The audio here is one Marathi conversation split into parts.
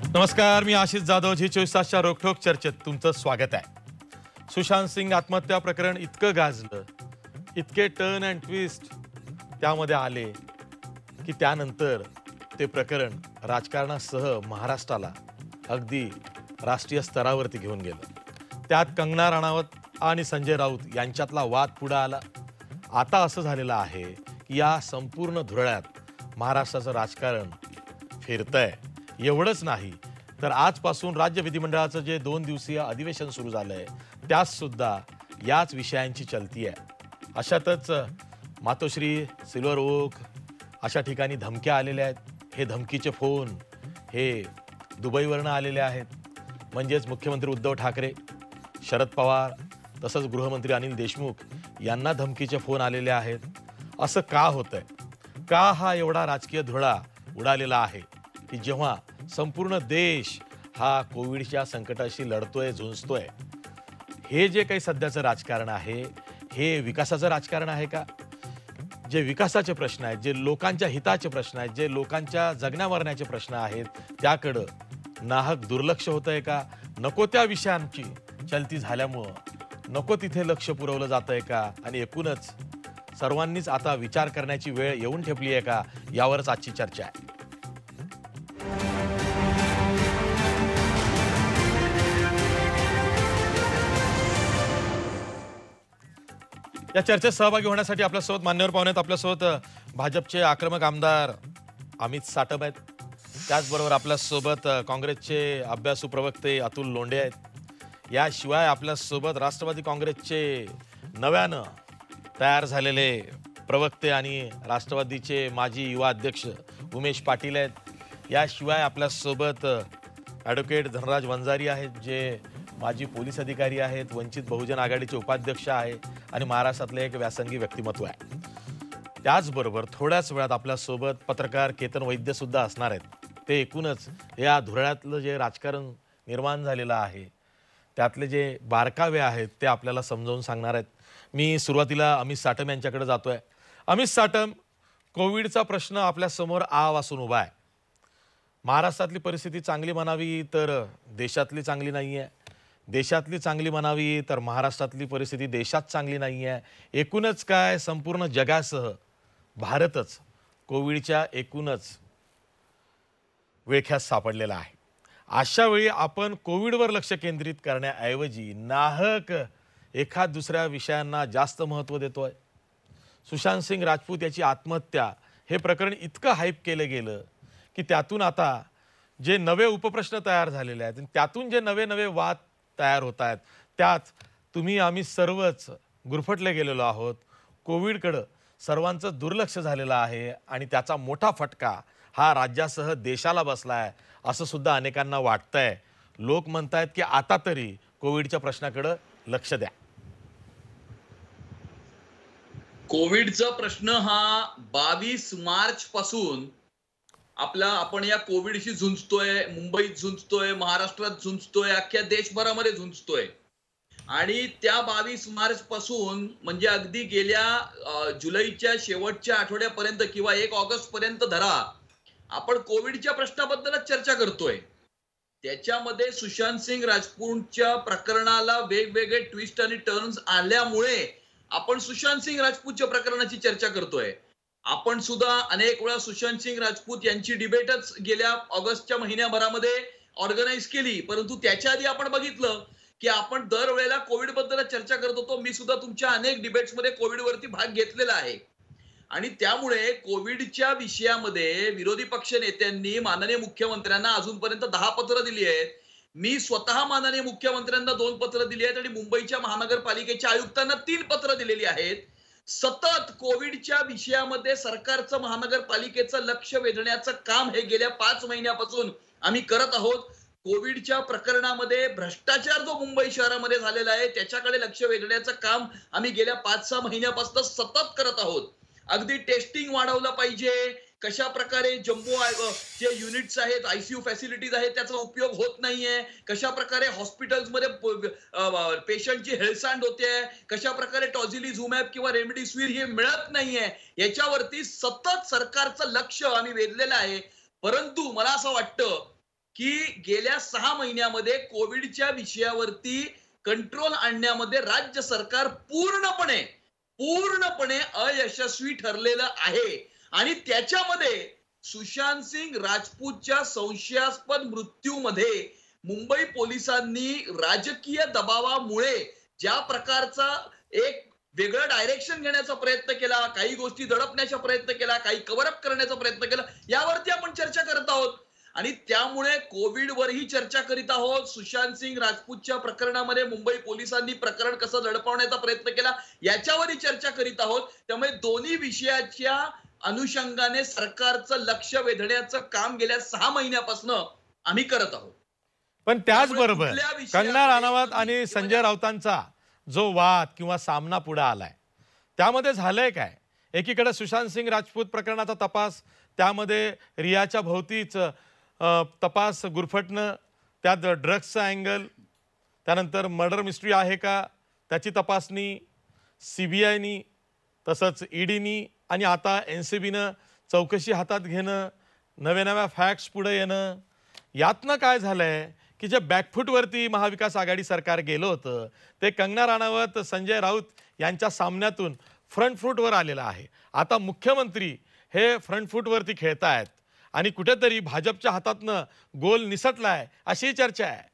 नमस्कार, मी आशिष जाधव. जी 24 तासच्या रोखोक चर्चेत तुमचं स्वागत आहे. सुशांत सिंग आत्महत्या प्रकरण इतकं गाजलं, इतके टर्न अँड ट्विस्ट त्यामध्ये आले की त्यानंतर ते प्रकरण राजकारणासह महाराष्ट्राला अगदी राष्ट्रीय स्तरावरती घेऊन गेलं. त्यात कंगना राणावत आणि संजय राऊत यांच्यातला वाद पुढे आला. आता असं झालेलं आहे की या संपूर्ण धुरळ्यात महाराष्ट्राचं राजकारण फिरतंय. एवढंच नाही तर आजपासून राज्य विधिमंडळाचं जे 2 दिवसीय अधिवेशन सुरू झालंय त्यात सुद्धा याच विषयांची चलती आहे. अशातच मातोश्री, सिल्वर ओक अशा ठिकाणी धमक्या आलेल्या आहेत. हे धमकीचे फोन हे दुबईवरनं आलेले आहेत. म्हणजेच मुख्यमंत्री उद्धव ठाकरे, शरद पवार तसंच गृहमंत्री अनिल देशमुख यांना धमकीचे फोन आलेले आहेत. असं का होतंय? का हा एवढा राजकीय धुळा उडालेला आहे की जेव्हा संपूर्ण देश हा कोविडच्या संकटाशी लढतोय, झुंजतोय? हे जे काही सध्याचं राजकारण आहे हे विकासाचं राजकारण आहे का? जे विकासाचे प्रश्न आहेत, जे लोकांच्या हिताचे प्रश्न आहेत, जे लोकांच्या जगण्या मरण्याचे प्रश्न आहेत त्याकडं नाहक दुर्लक्ष होतंय का? नको त्या विषयांची चलती झाल्यामुळं नको तिथे लक्ष पुरवलं जातंय का? आणि एकूणच सर्वांनीच आता विचार करण्याची वेळ येऊन ठेपली आहे का? यावरच आजची चर्चा आहे. या चर्चेत सहभागी होण्यासाठी आपल्यासोबत मान्यवर पाहुणे आहेत. आपल्यासोबत भाजपचे आक्रमक आमदार अमित साटम आहेत. त्याचबरोबर आपल्यासोबत काँग्रेसचे अभ्यासू प्रवक्ते अतुल लोंढे आहेत. याशिवाय आपल्यासोबत राष्ट्रवादी काँग्रेसचे नव्यानं तयार झालेले प्रवक्ते आणि राष्ट्रवादीचे माजी युवा अध्यक्ष उमेश पाटील आहेत. याशिवाय आपल्यासोबत ॲडव्होकेट धनराज वंजारी आहेत, जे माजी पोलीस अधिकारी आहेत, वंचित बहुजन आघाडीचे उपाध्यक्ष आहेत आणि महाराष्ट्रातले एक व्यासंगी व्यक्तिमत्व आहे. त्याचबरोबर थोड्याच वेळात आपल्यासोबत पत्रकार केतन वैद्य सुद्धा असणार आहेत. ते एकूणच या धुरळ्यातलं जे राजकारण निर्माण झालेलं आहे त्यातले जे बारकावे आहेत ते आपल्याला समजावून सांगणार आहेत. मी सुरुवातीला अमित साटम यांच्याकडे जातोय. अमित साटम, कोविडचा प्रश्न आपल्यासमोर आ वासून उभा आहे. महाराष्ट्रातली परिस्थिती चांगली म्हणावी तर देशातली चांगली नाही आहे. देशातली चांगली म्हणावी तर महाराष्ट्रातली परिस्थिती देशात चांगली नाही आहे. एकूणच काय, संपूर्ण जगासह भारतच कोविडच्या एकूणच विळख्यात सापडलेला आहे. अशा वेळी आपण कोविडवर लक्ष केंद्रित करण्याऐवजी नाहक एखाद दुसऱ्या विषयांना जास्त महत्त्व देतोय. सुशांत सिंग राजपूत याची आत्महत्या हे प्रकरण इतकं हाईप केलं गेलं की त्यातून आता जे नवे उपप्रश्न तयार झालेले आहेत, त्यातून जे नवे नवे वाद तयार होत आहेत, त्यात तुम्ही आम्ही सर्वच गुरफटले गेलेलो आहोत. कोविडकडं सर्वांचं दुर्लक्ष झालेलं आहे आणि त्याचा मोठा फटका हा राज्यासह देशाला बसला आहे असं सुद्धा अनेकांना वाटतंय. लोक म्हणतायत की आता तरी कोविडच्या प्रश्नाकडं लक्ष द्या. कोविडचा प्रश्न हा 22 मार्च पासून आपण या कोविडशी झुंजतोय. मुंबईत झुंजतोय, महाराष्ट्रात झुंजतोय, अख्ख्या देशभरामध्ये झुंजतोय. आणि त्या 22 मार्च पासून म्हणजे अगदी गेल्या जुलैच्या शेवटच्या आठवड्यापर्यंत किंवा 1 ऑगस्ट पर्यंत धरा, आपण कोविडच्या प्रश्नाबद्दलच चर्चा करतोय. त्याच्यामध्ये सुशांत सिंग राजपूतच्या प्रकरणाला वेगवेगळे ट्विस्ट आणि टर्न्स आल्यामुळे आपण सुशांत सिंग राजपूतच्या प्रकरणाची चर्चा करतोय. आपण सुद्धा अनेक वेळा सुशांत सिंग राजपूत यांची डिबेटच गेल्या ऑगस्टच्या महिन्याभरामध्ये ऑर्गनाईज केली. परंतु त्याच्या आधी आपण बघितलं की आपण दरवेळेला कोविड बद्दल चर्चा करत होतो. मी सुद्धा तुमच्या अनेक डिबेट्समध्ये कोविडवरती भाग घेतलेला आहे. आणि त्यामुळे कोविडच्या विषयामध्ये विरोधी पक्ष नेत्यांनी माननीय मुख्यमंत्र्यांना अजूनपर्यंत 10 पत्र दिली आहेत. मी स्वतः माननीय मुख्यमंत्र्यांना 2 पत्र दिली आहेत आणि मुंबईच्या महानगरपालिकेच्या आयुक्तांना 3 पत्र दिलेली आहेत. सतत कोविडच्या विषयामध्ये सरकारचं, महानगरपालिकेचं लक्ष वेधण्याचं काम हे गेल्या 5 महिन्यापासून आम्ही करत आहोत. कोविडच्या प्रकरणामध्ये भ्रष्टाचार जो मुंबई शहरामध्ये झालेला आहे त्याच्याकडे लक्ष वेधण्याचं काम आम्ही गेल्या 5-6 महिन्यापासून सतत करत आहोत. अगदी टेस्टिंग वाढवलं पाहिजे, कशा प्रकारे जम्बो जे युनिट्स आहेत, आयसीयू फॅसिलिटीज आहेत त्याचा उपयोग होत नाहीये, कशा प्रकारे हॉस्पिटल्समध्ये पेशंटची हेळसांड होते, कशा प्रकारे टॉझिलिझुमॅब किंवा रेमडेसिवीर हे मिळत नाहीये, याच्यावरती सतत सरकारचं लक्ष आम्ही वेधलेलं आहे. परंतु मला असं वाटतं की गेल्या 6 महिन्यामध्ये कोविडच्या विषयावरती कंट्रोल आणण्यामध्ये राज्य सरकार पूर्णपणे अयशस्वी ठरलेलं आहे. आणि त्याच्यामध्ये सुशांत सिंग राजपूतच्या संशयास्पद मृत्यूमध्ये मुंबई पोलिसांनी राजकीय दबावामुळे ज्या प्रकारचा एक वेगळं डायरेक्शन घेण्याचा प्रयत्न केला, काही गोष्टी दडपण्याचा प्रयत्न केला, काही कव्हरअप करण्याचा प्रयत्न केला, यावरती आपण चर्चा करत आहोत. आणि त्यामुळे कोविडवरही चर्चा करीत आहोत. सुशांत सिंग राजपूतच्या प्रकरणामध्ये मुंबई पोलिसांनी प्रकरण कसं दडपवण्याचा प्रयत्न केला याच्यावरही चर्चा करीत आहोत. त्यामुळे दोन्ही विषयाच्या अनुषंगाने सरकारचं लक्ष वेधण्याचं काम गेल्या 6 महिन्यापासून आम्ही करत आहोत. पण त्याचबरोबर कंगना राणावत आणि संजय राऊतांचा जो वाद किंवा सामना पुढे आलाय त्यामध्ये झालंय काय? एकीकडे सुशांत सिंग राजपूत प्रकरणाचा तपास, त्यामध्ये रियाच्या भोवतीच तपास गुरफटणं, त्यात ड्रग्सचा अँगल, त्यानंतर मर्डर मिस्ट्री आहे का त्याची तपासणी CBIनी, तसंच EDनी आणि आता NCBनं चौकशी हातात घेणं, नव्या फॅक्ट्स पुढे येणं. यातनं काय झालंय की जे बॅकफूटवरती महाविकास आघाडी सरकार गेलं होतं ते कंगना राणावत संजय राऊत यांच्या सामन्यातून फ्रंट फूटवर आलेलं आहे. आता मुख्यमंत्री हे फ्रंट फूटवरती खेळतायत आणि कुठेतरी भाजपच्या हातातनं गोल निसटलाय अशी चर्चा आहे.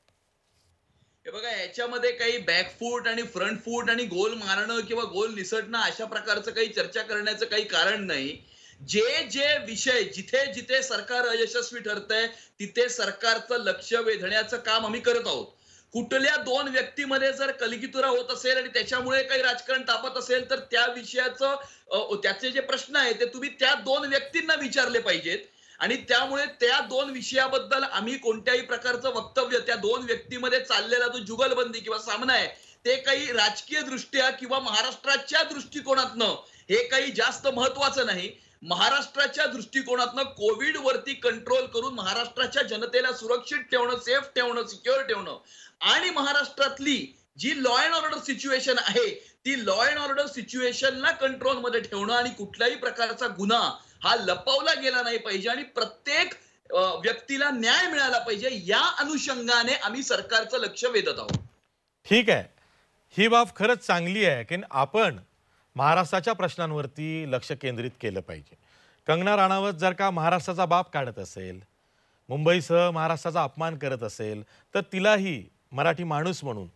हे बघा, याच्यामध्ये काही बॅकफूट आणि फ्रंट फूट आणि गोल मारणं किंवा गोल निसटणं अशा प्रकारचं काही चर्चा करण्याचं काही कारण नाही. जे विषय जिथे सरकार अयशस्वी ठरतंय तिथे सरकारचं लक्ष वेधण्याचं काम आम्ही करत आहोत. कुठल्या 2 व्यक्तीमध्ये जर कलगीतुरा होत असेल आणि त्याच्यामुळे काही राजकारण तापत असेल तर त्या विषयाचं त्याचे जे प्रश्न आहेत ते तुम्ही त्या 2 व्यक्तींना विचारले पाहिजेत. आणि त्यामुळे त्या 2 विषयाबद्दल आम्ही कोणत्याही प्रकारचं वक्तव्य, त्या 2 व्यक्तीमध्ये चाललेला जो जुगलबंदी किंवा सामना आहे ते काही राजकीय दृष्ट्या किंवा महाराष्ट्राच्या दृष्टिकोनातनं हे काही जास्त महत्वाचं नाही. महाराष्ट्राच्या दृष्टिकोनातनं कोविड वरती कंट्रोल करून महाराष्ट्राच्या जनतेला सुरक्षित ठेवणं, सेफ ठेवणं, सिक्युअर ठेवणं आणि महाराष्ट्रातली जी लॉ अँड ऑर्डर सिच्युएशन आहे ती लॉ अँड ऑर्डर सिच्युएशनला कंट्रोलमध्ये ठेवणं आणि कुठल्याही प्रकारचा गुन्हा हा लपवला गेला नाही पाहिजे आणि प्रत्येक व्यक्तीला न्याय मिळाला पाहिजे, या अनुषंगाने आम्ही सरकारचं लक्ष वेधत आहोत. ठीक आहे, ही बाब खरंच चांगली आहे की आपण महाराष्ट्राच्या प्रश्नांवरती लक्ष केंद्रित केलं पाहिजे. कंगना राणावत जर का महाराष्ट्राचा बाप काढत असेल, मुंबईसह महाराष्ट्राचा अपमान करत असेल तर तिलाही मराठी माणूस म्हणून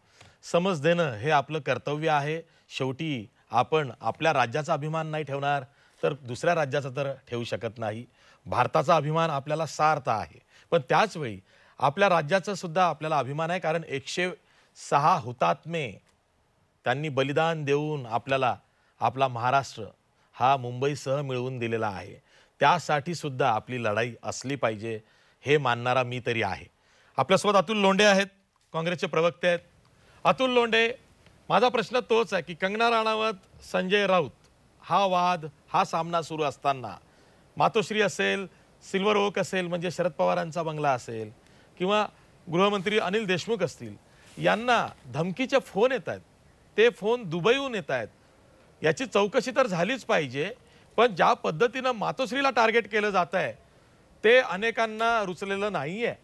समज देणं हे आपलं कर्तव्य आहे. शेवटी आपण आपल्या राज्याचा अभिमान नाही ठेवणार तर दुसऱ्या राज्याचा तर ठेवू शकत नाही. भारताचा अभिमान आपल्याला सार्थ आहे, पण त्याचवेळी आपल्या राज्याचा सुद्धा आपल्याला अभिमान आहे, कारण 106 हुतात्मे त्यांनी बलिदान देऊन आपल्याला आपला महाराष्ट्र हा मुंबईसह मिळवून दिलेला आहे. त्यासाठी सुद्धा आपली लढाई असली पाहिजे हे मानणारा मी तरी आहे. आपल्यासोबत अतुल लोंढे आहेत, काँग्रेसचे प्रवक्ते आहेत. अतुल लोंढे, माझा प्रश्न तोच आहे की कंगना राणावत संजय राऊत हा वाद, हा सामना सुरू असताना मातोश्री असेल, सिल्वर ओक असेल म्हणजे शरद पवारांचा बंगला असेल किंवा गृहमंत्री अनिल देशमुख असतील, यांना धमकीचे फोन येत आहेत. ते फोन दुबईहून येत आहेत. याची चौकशी तर झालीच पाहिजे, पण ज्या पद्धतीनं मातोश्रीला टार्गेट केलं जात आहे ते अनेकांना रुचलेलं नाही आहे.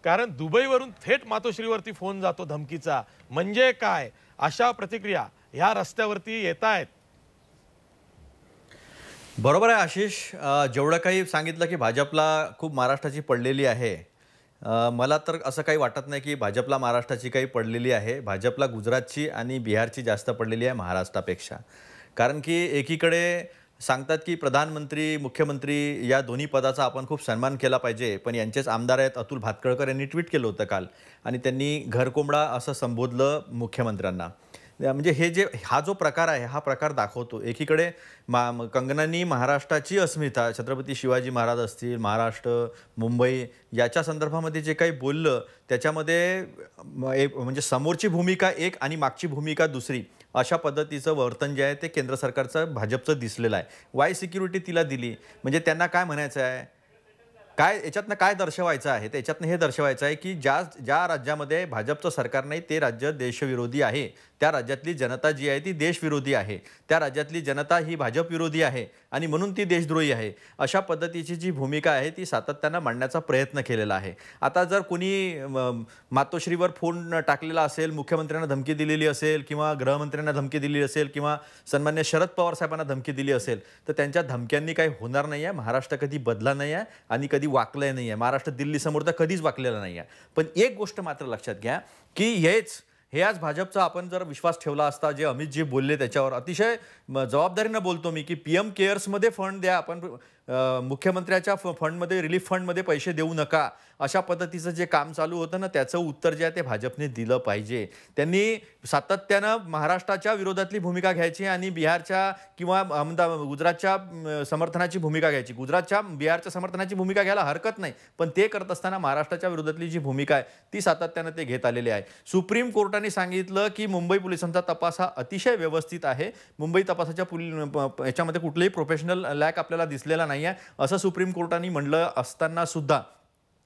कारण दुबईवरून थेट मातोश्रीवरती फोन जातो धमकीचा, म्हणजे काय, अशा प्रतिक्रिया ह्या रस्त्यावरती येत आहेत. बरोबर आहे आशिष, जेवढं काही सांगितलं की भाजपला खूप महाराष्ट्राची पडलेली आहे, मला तर असं काही वाटत नाही की भाजपला महाराष्ट्राची काही पडलेली आहे. भाजपला गुजरातची आणि बिहारची जास्त पडलेली आहे महाराष्ट्रापेक्षा. कारण की एकीकडे सांगतात की प्रधानमंत्री, मुख्यमंत्री या दोन्ही पदाचा आपण खूप सन्मान केला पाहिजे, पण यांचेच आमदार आहेत अतुल भातखळकर यांनी ट्विट केलं होतं काल आणि त्यांनी घरकोंबडा असं संबोधलं मुख्यमंत्र्यांना. म्हणजे हा जो प्रकार आहे हा प्रकार दाखवतो एकीकडे कंगनानी महाराष्ट्राची अस्मिता, छत्रपती शिवाजी महाराज असतील, महाराष्ट्र, मुंबई याच्या संदर्भामध्ये जे काही बोललं त्याच्यामध्ये म्हणजे समोरची भूमिका एक आणि मागची भूमिका दुसरी अशा पद्धतीचं वर्तन जे आहे ते केंद्र सरकारचं भाजपचं दिसलेलं आहे. वाय सिक्युरिटी तिला दिली म्हणजे त्यांना काय म्हणायचं आहे, काय याच्यातनं काय दर्शवायचं आहे, त्याच्यातनं हे दर्शवायचं आहे की ज्या ज्या राज्यामध्ये भाजपचं सरकार नाही ते राज्य देशविरोधी आहे, त्या राज्यातली जनता जी आहे ती देशविरोधी आहे, त्या राज्यातली जनता ही भाजप विरोधी आहे आणि म्हणून ती देशद्रोही आहे, अशा पद्धतीची जी भूमिका आहे ती सातत्यानं मांडण्याचा प्रयत्न केलेला आहे. आता जर कोणी मातोश्रीवर फोन टाकलेला असेल, मुख्यमंत्र्यांना धमकी दिलेली असेल किंवा गृहमंत्र्यांना धमकी दिली असेल किंवा सन्मान्य शरद पवार साहेबांना धमकी दिली असेल, तर त्यांच्या धमक्यांनी काही होणार नाही आहे. महाराष्ट्र कधी बदला नाही आहे आणि कधी वाकलंय नाही आहे. महाराष्ट्र दिल्लीसमोर तर कधीच वाकलेला नाही आहे. पण एक गोष्ट मात्र लक्षात घ्या की हे आज भाजपचा आपण जर विश्वास ठेवला असता, जे अमितजी बोलले त्याच्यावर अतिशय जबाबदारीनं बोलतो मी की PM केअर्समध्ये फंड द्या, आपण मुख्यमंत्र्याच्या फंडमध्ये, रिलीफ फंडमध्ये पैसे देऊ नका, अशा पद्धतीचं जे काम चालू होतं ना, त्याचं उत्तर जे आहे ते भाजपने दिलं पाहिजे. त्यांनी सातत्यानं महाराष्ट्राच्या विरोधातली भूमिका घ्यायची आणि बिहारच्या किंवा गुजरातच्या समर्थनाची भूमिका घ्यायची. बिहारच्या समर्थनाची भूमिका घ्यायला हरकत नाही, पण ते करत असताना महाराष्ट्राच्या विरोधातली जी भूमिका आहे ती सातत्यानं ते घेत आलेले आहे. सुप्रीम कोर्टाने सांगितलं की मुंबई पोलिसांचा तपास हा अतिशय व्यवस्थित आहे, मुंबई तपासाच्या याच्यामध्ये कुठलेही प्रोफेशनल लॅक आपल्याला दिसलेला नाही आहे, असं सुप्रीम कोर्टाने म्हणलं असताना सुद्धा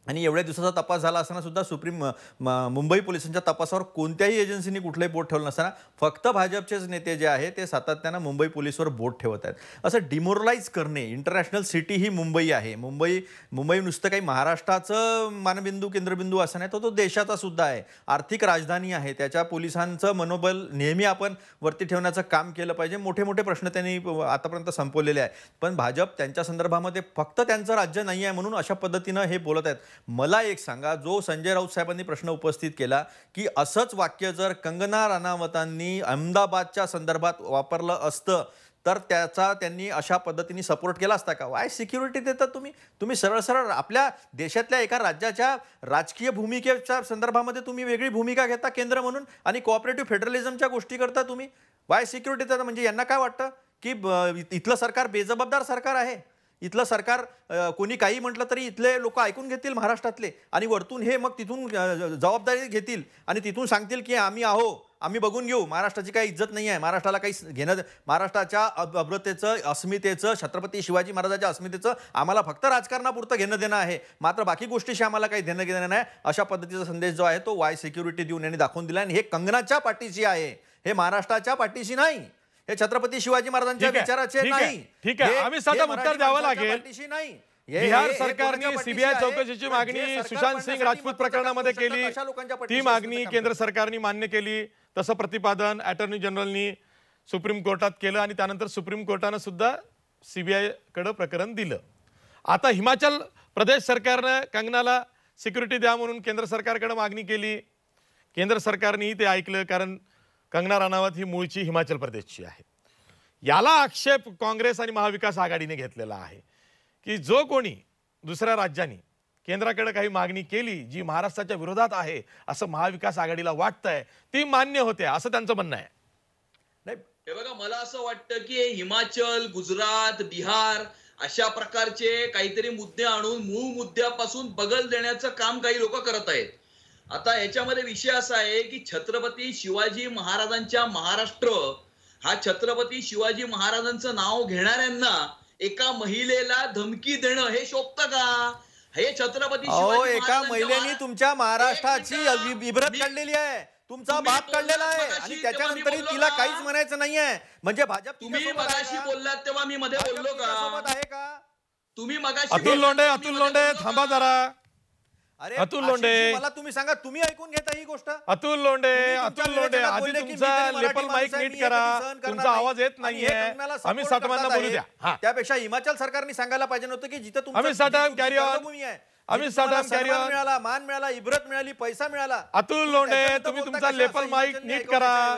आणि एवढ्या दिवसाचा तपास झाला असताना सुद्धा मुंबई पोलिसांच्या तपासावर कोणत्याही एजन्सीनी कुठलंही बोट ठेवलं नसताना फक्त भाजपचेच नेते जे आहे ते सातत्यानं मुंबई पोलिसवर बोट ठेवत आहेत. असं डिमोरलाइज करणे, इंटरनॅशनल सिटी ही मुंबई आहे. मुंबई नुसतं काही महाराष्ट्राचं मानबिंदू केंद्रबिंदू असं नाही, तो देशाचा सुद्धा आहे, आर्थिक राजधानी आहे. त्याच्या पोलिसांचं मनोबल नेहमी आपण वरती ठेवण्याचं काम केलं पाहिजे. मोठे मोठे प्रश्न त्यांनी आतापर्यंत संपवलेले आहेत, पण भाजप त्यांच्या संदर्भामध्ये फक्त त्यांचं राज्य नाही आहे म्हणून अशा पद्धतीनं हे बोलत आहेत. मला एक सांगा, जो संजय राऊत साहेबांनी प्रश्न उपस्थित केला की असंच वाक्य जर कंगना राणावतांनी अहमदाबादच्या संदर्भात वापरलं असतं तर त्याचा त्यांनी अशा पद्धतीने सपोर्ट केला असता का? वाय सिक्युरिटी देतात तुम्ही सरळ सरळ आपल्या देशातल्या एका राज्याच्या राजकीय भूमिकेच्या संदर्भामध्ये तुम्ही वेगळी भूमिका घेता केंद्र म्हणून आणि कोऑपरेटिव्ह फेडरलिझमच्या गोष्टी करता तुम्ही. वाय सिक्युरिटी देतात म्हणजे यांना काय वाटतं की इथलं सरकार बेजबाबदार सरकार आहे, इथलं सरकार कोणी काही म्हटलं तरी इथले लोक ऐकून घेतील महाराष्ट्रातले आणि वरतून हे मग तिथून जबाबदारी घेतील आणि तिथून सांगतील की आम्ही बघून घेऊ, महाराष्ट्राची काही इज्जत नाही आहे, महाराष्ट्राला काही घेणं, महाराष्ट्राच्या अभ्रतेचं, अस्मितेचं, छत्रपती शिवाजी महाराजांच्या अस्मितेचं आम्हाला फक्त राजकारणापुरतं घेणं देणं आहे, मात्र बाकी गोष्टीशी आम्हाला काही देणं घेणं नाही, अशा पद्धतीचा संदेश जो आहे तो वाय सिक्युरिटी देऊन यांनी दाखवून दिला. आणि हे कंगनाच्या पाठीशी आहे, हे महाराष्ट्राच्या पाठीशी नाही, हे छत्रपती शिवाजी महाराजांच्या विचाराचे नाही. ठीक आहे, आम्ही साधा उत्तर द्यावं लागेल. नाही, बिहार सरकारने सीबीआय चौकशीची मागणी सुशांत सिंग राजपूत प्रकरणामध्ये केली, ती मागणी केंद्र सरकारने मान्य केली, तसं प्रतिपादन अटॉर्नी जनरलनी सुप्रीम कोर्टात केलं आणि त्यानंतर सुप्रीम कोर्टानं सुद्धा सीबीआय कडे प्रकरण दिलं. आता हिमाचल प्रदेश सरकारनं कंगनाला सिक्युरिटी द्या म्हणून केंद्र सरकारकडे मागणी केली, केंद्र सरकारनेही ते ऐकलं, कारण कंगना राणावत ही मूळची हिमाचल प्रदेशची आहे. याला आक्षेप काँग्रेस आणि महाविकास आघाडीने घेतलेला आहे की जो कोणी दुसऱ्या राज्यांनी केंद्राकडे काही मागणी केली जी महाराष्ट्राच्या विरोधात आहे असं महाविकास आघाडीला वाटतंय, ती मान्य होते असं त्यांचं म्हणणं आहे. हे बघा, मला असं वाटतं की हिमाचल, गुजरात, बिहार अशा प्रकारचे काहीतरी मुद्दे आणून मूळ मुद्द्यापासून बगल देण्याचं काम काही लोक करत आहेत. आता याच्यामध्ये विषय असा आहे की छत्रपती शिवाजी महाराजांच्या महाराष्ट्र हा छत्रपती शिवाजी महाराजांचं नाव घेणाऱ्यांना एका महिलेला धमकी देणं हे शोभतं का? हे छत्रपती शिवाजी एका महिलेने तुमच्या महाराष्ट्राची इब्रत काढलेली आहे, तुमचा बाप काढलेला आहे आणि त्याच्यानंतर तिला काहीच म्हणायचं नाहीये. म्हणजे भाजप तुम्ही मगाशी बोललात तेव्हा मी मध्ये बोललो का? तुम्ही मगाशी अतुल लोंढे थांबा जरा. अरे अतुल लोंढे, मला तुम्ही सांगा, तुम्ही ऐकून घेता ही गोष्ट? अतुल लोंढे आधी तुमचा लेपल माईक नीट करा, तुमचा आवाज येत नाहीये. आम्ही सातमांना बोलू द्या. त्यापेक्षा हिमाचल सरकारने सांगायला पाहिजे नव्हतं की जिथं आम्ही साठा कॅरी ऑन, मान मिळाला, इब्रत मिळाली, पैसा मिळाला. अतुल लोंढे, तुम्ही तुमचा लेपल माईक नीट करा,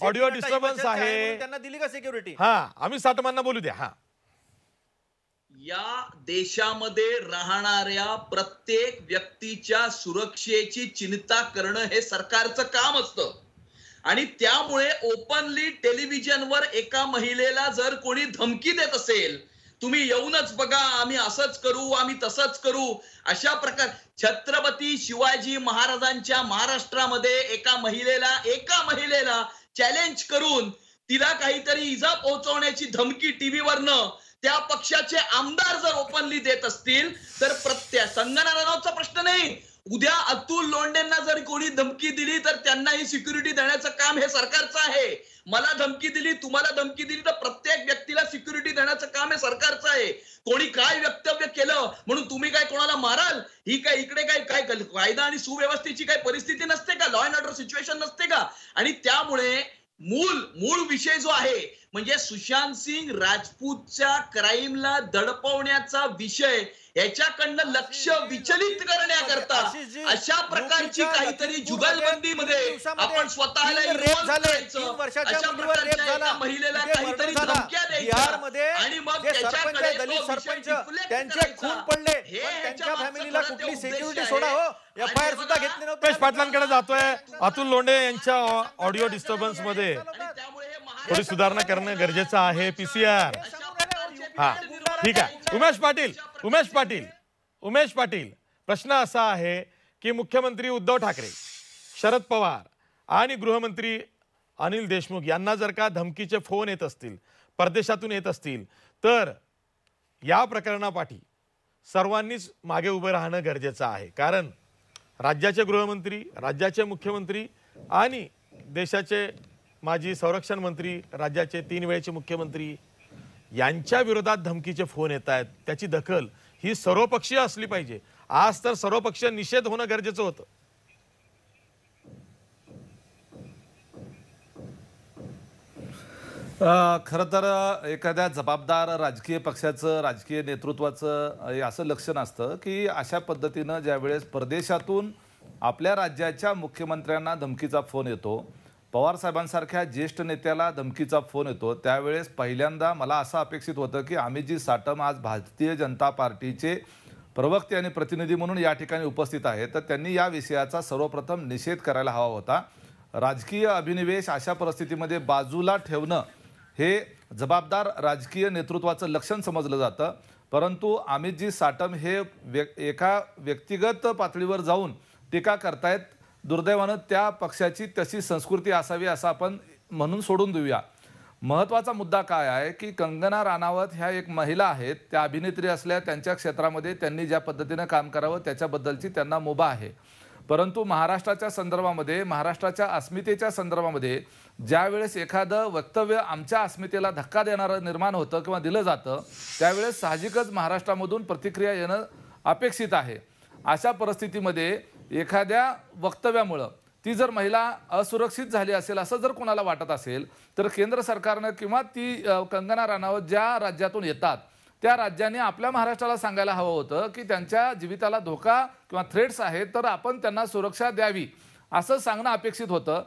ऑडिओ डिस्टर्बन्स आहे. त्यांना दिली का सिक्युरिटी? आम्ही सातमांना बोलू द्या. या देशामध्ये राहणाऱ्या प्रत्येक व्यक्तीच्या सुरक्षेची चिंता करणं हे सरकारचं काम असतं आणि त्यामुळे ओपनली टेलिव्हिजनवर एका महिलेला जर कोणी धमकी देत असेल, तुम्ही येऊनच बघा, आम्ही असंच करू, आम्ही तसंच करू, अशा प्रकार छत्रपती शिवाजी महाराजांच्या महाराष्ट्रामध्ये एका महिलेला चॅलेंज करून तिला काहीतरी इजा पोहोचवण्याची धमकी टीव्हीवरनं त्या पक्षाचे आमदार जर ओपनली देत असतील तर प्रत्येक कंगना रनौतचा प्रश्न नाही, उद्या अतुल लोंढेंना जर कोणी धमकी दिली तर त्यांनाही सिक्युरिटी देण्याचं काम हे सरकारचं आहे. मला धमकी दिली, तुम्हाला धमकी दिली तर प्रत्येक व्यक्तीला सिक्युरिटी देण्याचं काम हे सरकारचं आहे. कोणी काय वक्तव्य केलं म्हणून तुम्ही काय कोणाला माराल? ही काय इकडे काय काय कायदा आणि सुव्यवस्थेची काय परिस्थिती नसते का? लॉ अँड ऑर्डर सिच्युएशन नसते का? आणि त्यामुळे मूळ विषय जो आहे म्हणजे सुशांत सिंग राजपूतच्या क्राईमला दडपवण्याचा विषय, याच्याकडनं लक्ष विचलित करण्याकरता अशा प्रकारची काहीतरी जुगलबंदीमध्ये आपण स्वतःला इन्व्हॉल्व करायचं, अशा प्रकारच्या एका महिलेला काहीतरी धमक्या द्यायच्या आणि मग त्याच्याकडे तो विषय डिफ्लेक्ट करायचा. हे ह्याच्या मागचं सिक्युरिटी सोडा हो, एफआयआर सुद्धा घेतली नव्हती. उमेश पाटलांकडे जातोय. अतुल लोंढे यांच्या ऑडिओ डिस्टर्बन्स मध्ये थोडी सुधारणा करणं गरजेचं आहे. पीसीआर हा ठीक आहे. उमेश पाटील प्रश्न असा आहे की मुख्यमंत्री उद्धव ठाकरे, शरद पवार आणि गृहमंत्री अनिल देशमुख यांना जर का धमकीचे फोन येत असतील, परदेशातून येत असतील, तर या प्रकरणापाठी सर्वांनीच मागे उभे राहणं गरजेचं आहे. कारण राज्याचे गृहमंत्री, राज्याचे मुख्यमंत्री आणि देशाचे माजी संरक्षण मंत्री, राज्याचे 3 वेळेचे मुख्यमंत्री यांच्या विरोधात धमकीचे फोन येत आहेत. त्याची दखल ही सर्वपक्षीय असली पाहिजे. आज तर सर्वपक्षीय निषेध होणं गरजेचं होतं. खरं तर एखाद्या जबाबदार राजकीय पक्षाचं, राजकीय नेतृत्वाचं असं लक्षण असतं की अशा पद्धतीनं ज्यावेळेस परदेशातून आपल्या राज्याच्या मुख्यमंत्र्यांना धमकीचा फोन येतो, पवार साहेबांसारख्या ज्येष्ठ नेत्याला धमकीचा फोन येतो, त्यावेळेस पहिल्यांदा मला असं अपेक्षित होतं की अमितजी साटम आज भारतीय जनता पार्टीचे प्रवक्ते आणि प्रतिनिधी म्हणून या ठिकाणी उपस्थित आहेत, तर त्यांनी या विषयाचा सर्वप्रथम निषेध करायला हवा होता. राजकीय अभिनिवेश अशा परिस्थितीमध्ये बाजूला ठेवणं हे जबाबदार राजकीय नेतृत्वाचं लक्षण समजलं जातं. परंतु अमितजी साटम हे एका व्यक्तिगत पातळीवर जाऊन टीका करतायत. दुर्दैवानं त्या पक्षाची तशी संस्कृती असावी असं आपण म्हणून सोडून देऊया. महत्त्वाचा मुद्दा काय आहे की कंगना राणावत ह्या एक महिला आहेत, त्या अभिनेत्री असल्या, त्यांच्या क्षेत्रामध्ये त्यांनी ज्या पद्धतीनं काम करावं त्याच्याबद्दलची त्यांना मुभा आहे. परंतु महाराष्ट्राच्या संदर्भामध्ये, महाराष्ट्राच्या अस्मितेच्या संदर्भामध्ये ज्यावेळेस एखादं वक्तव्य आमच्या अस्मितेला धक्का देणारं निर्माण होतं किंवा दिलं जातं, त्यावेळेस साहजिकच महाराष्ट्रामधून प्रतिक्रिया येणं अपेक्षित आहे. अशा परिस्थितीमध्ये एखाद्या वक्तव्यामुळं ती जर महिला असुरक्षित झाली असेल असं जर कोणाला वाटत असेल, तर केंद्र सरकारनं किंवा ती कंगना राणावत ज्या राज्यातून येतात त्या राज्याने आपल्या महाराष्ट्राला सांगायला हवं होतं की त्यांच्या जीविताला धोका किंवा थ्रेट्स आहेत, तर आपण त्यांना सुरक्षा द्यावी असं सांगणं अपेक्षित होतं.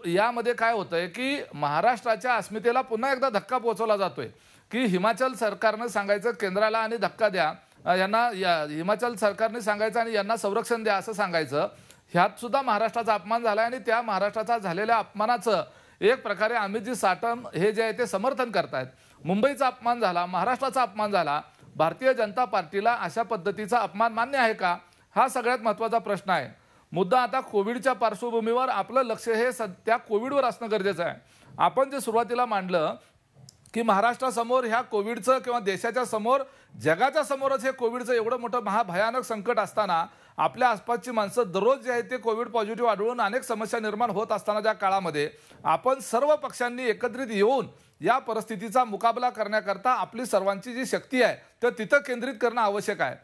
यामध्ये काय होतंय की महाराष्ट्राच्या अस्मितेला पुन्हा एकदा धक्का पोहोचवला जातोय की हिमाचल सरकारनं सांगायचं केंद्राला आणि धक्का द्या, यांना हिमाचल सरकारने सांगायचं आणि यांना संरक्षण द्या असं सांगायचं. ह्यात सुद्धा महाराष्ट्राचा अपमान झाला आणि त्या महाराष्ट्राचा झालेल्या अपमानाचं एक प्रकारे अमितजी साटम हे जे आहे ते समर्थन करतायत. मुंबईचा अपमान झाला, महाराष्ट्राचा अपमान झाला, भारतीय जनता पार्टीला अशा पद्धतीचा अपमान मान्य आहे का, हा सगळ्यात महत्त्वाचा प्रश्न आहे. मुद्दा आता कोविडच्या पार्श्वभूमीवर आपलं लक्ष हे त्या कोविडवर असणं गरजेचं आहे. आपण जे सुरुवातीला मांडलं की महाराष्ट्रासमोर ह्या कोविडचं किंवा देशाच्या समोर, जगाच्या समोरच हे कोविडचं एवढं मोठं महाभयानक संकट असताना आपल्या आसपासची माणसं दररोज जे आहे ते कोविड पॉझिटिव्ह आढळून अनेक समस्या निर्माण होत असताना ज्या काळामध्ये आपण सर्व पक्षांनी एकत्रित येऊन या परिस्थितीचा मुकाबला करण्याकरता आपली सर्वांची जी शक्ती आहे तर तिथं केंद्रित करणं आवश्यक आहे.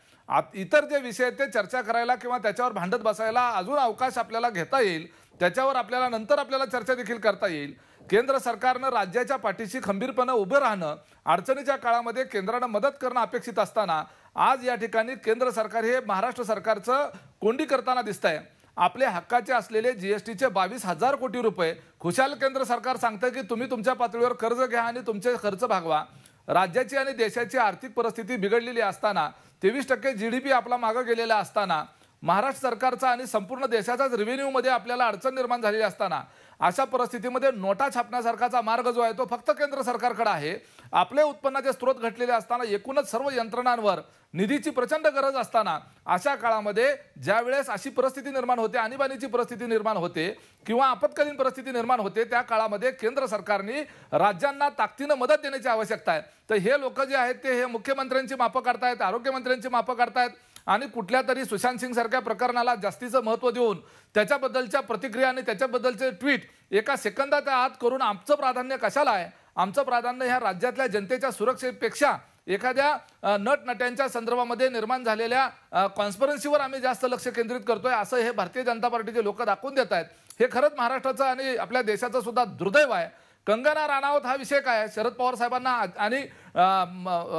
इतर जे विषय आहेत ते चर्चा करायला किंवा त्याच्यावर भांडत बसायला अजून अवकाश आपल्याला घेता येईल, त्याच्यावर आपल्याला नंतर आपल्याला चर्चा देखील करता येईल. केंद्र सरकारनं राज्याच्या पाठीशी खंबीरपणे उभं राहणं, अडचणीच्या काळामध्ये केंद्रानं मदत करणं अपेक्षित असताना आज या ठिकाणी केंद्र सरकार हे महाराष्ट्र सरकारचं कोंडी करताना दिसत आहे. आपले हक्काचे असलेले जीएसटीचे 22,000 कोटी रुपये खुशाल केंद्र सरकार सांगतं की तुम्ही तुमच्या पातळीवर कर्ज घ्या आणि तुमचे खर्च भागवा. राज्याची आणि देशाची आर्थिक परिस्थिती बिघडलेली असताना 23% GDP आपला मागं गेलेला असताना महाराष्ट्र सरकारचा आणि संपूर्ण देशाचाच रेव्हेन्यूमध्ये आपल्याला अडचण निर्माण झालेली असताना अशा परिस्थितीमध्ये नोटा छापण्यासारखाचा मार्ग जो आहे तो फक्त केंद्र सरकारकडे आहे. आपले उत्पन्नाचे स्रोत घटलेले असताना एकूणच सर्व यंत्रणांवर निधीची प्रचंड गरज असताना अशा काळामध्ये ज्या वेळेस अशी परिस्थिती निर्माण होते, आणीबाणीची परिस्थिती निर्माण होते किंवा आपत्कालीन परिस्थिती निर्माण होते, त्या काळामध्ये केंद्र सरकारने राज्यांना ताकदीनं मदत देण्याची आवश्यकता आहे. तर हे लोक जे आहेत ते हे मुख्यमंत्र्यांची मापं काढतायत, आरोग्यमंत्र्यांची मापं काढतायत आणि कुठल्या तरी सुशांत सिंग सारख्या प्रकरणाला जास्तीचं महत्त्व देऊन त्याच्याबद्दलच्या प्रतिक्रिया आणि त्याच्याबद्दलचे ट्विट एका सेकंदाच्या आत करून आमचं प्राधान्य कशाला आहे, आमचं प्राधान्य ह्या राज्यातल्या जनतेच्या सुरक्षेपेक्षा एखाद्या नटनट्यांच्या संदर्भामध्ये निर्माण झालेल्या कॉन्स्पिरन्सीवर आम्ही जास्त लक्ष केंद्रित करतोय असं हे भारतीय जनता पार्टीचे लोक दाखवून देत आहेत. हे खरंच महाराष्ट्राचं आणि आपल्या देशाचं सुद्धा दुर्दैव आहे. कंगना राणावत हा विषय काय आहे? शरद पवार साहेबांना आणि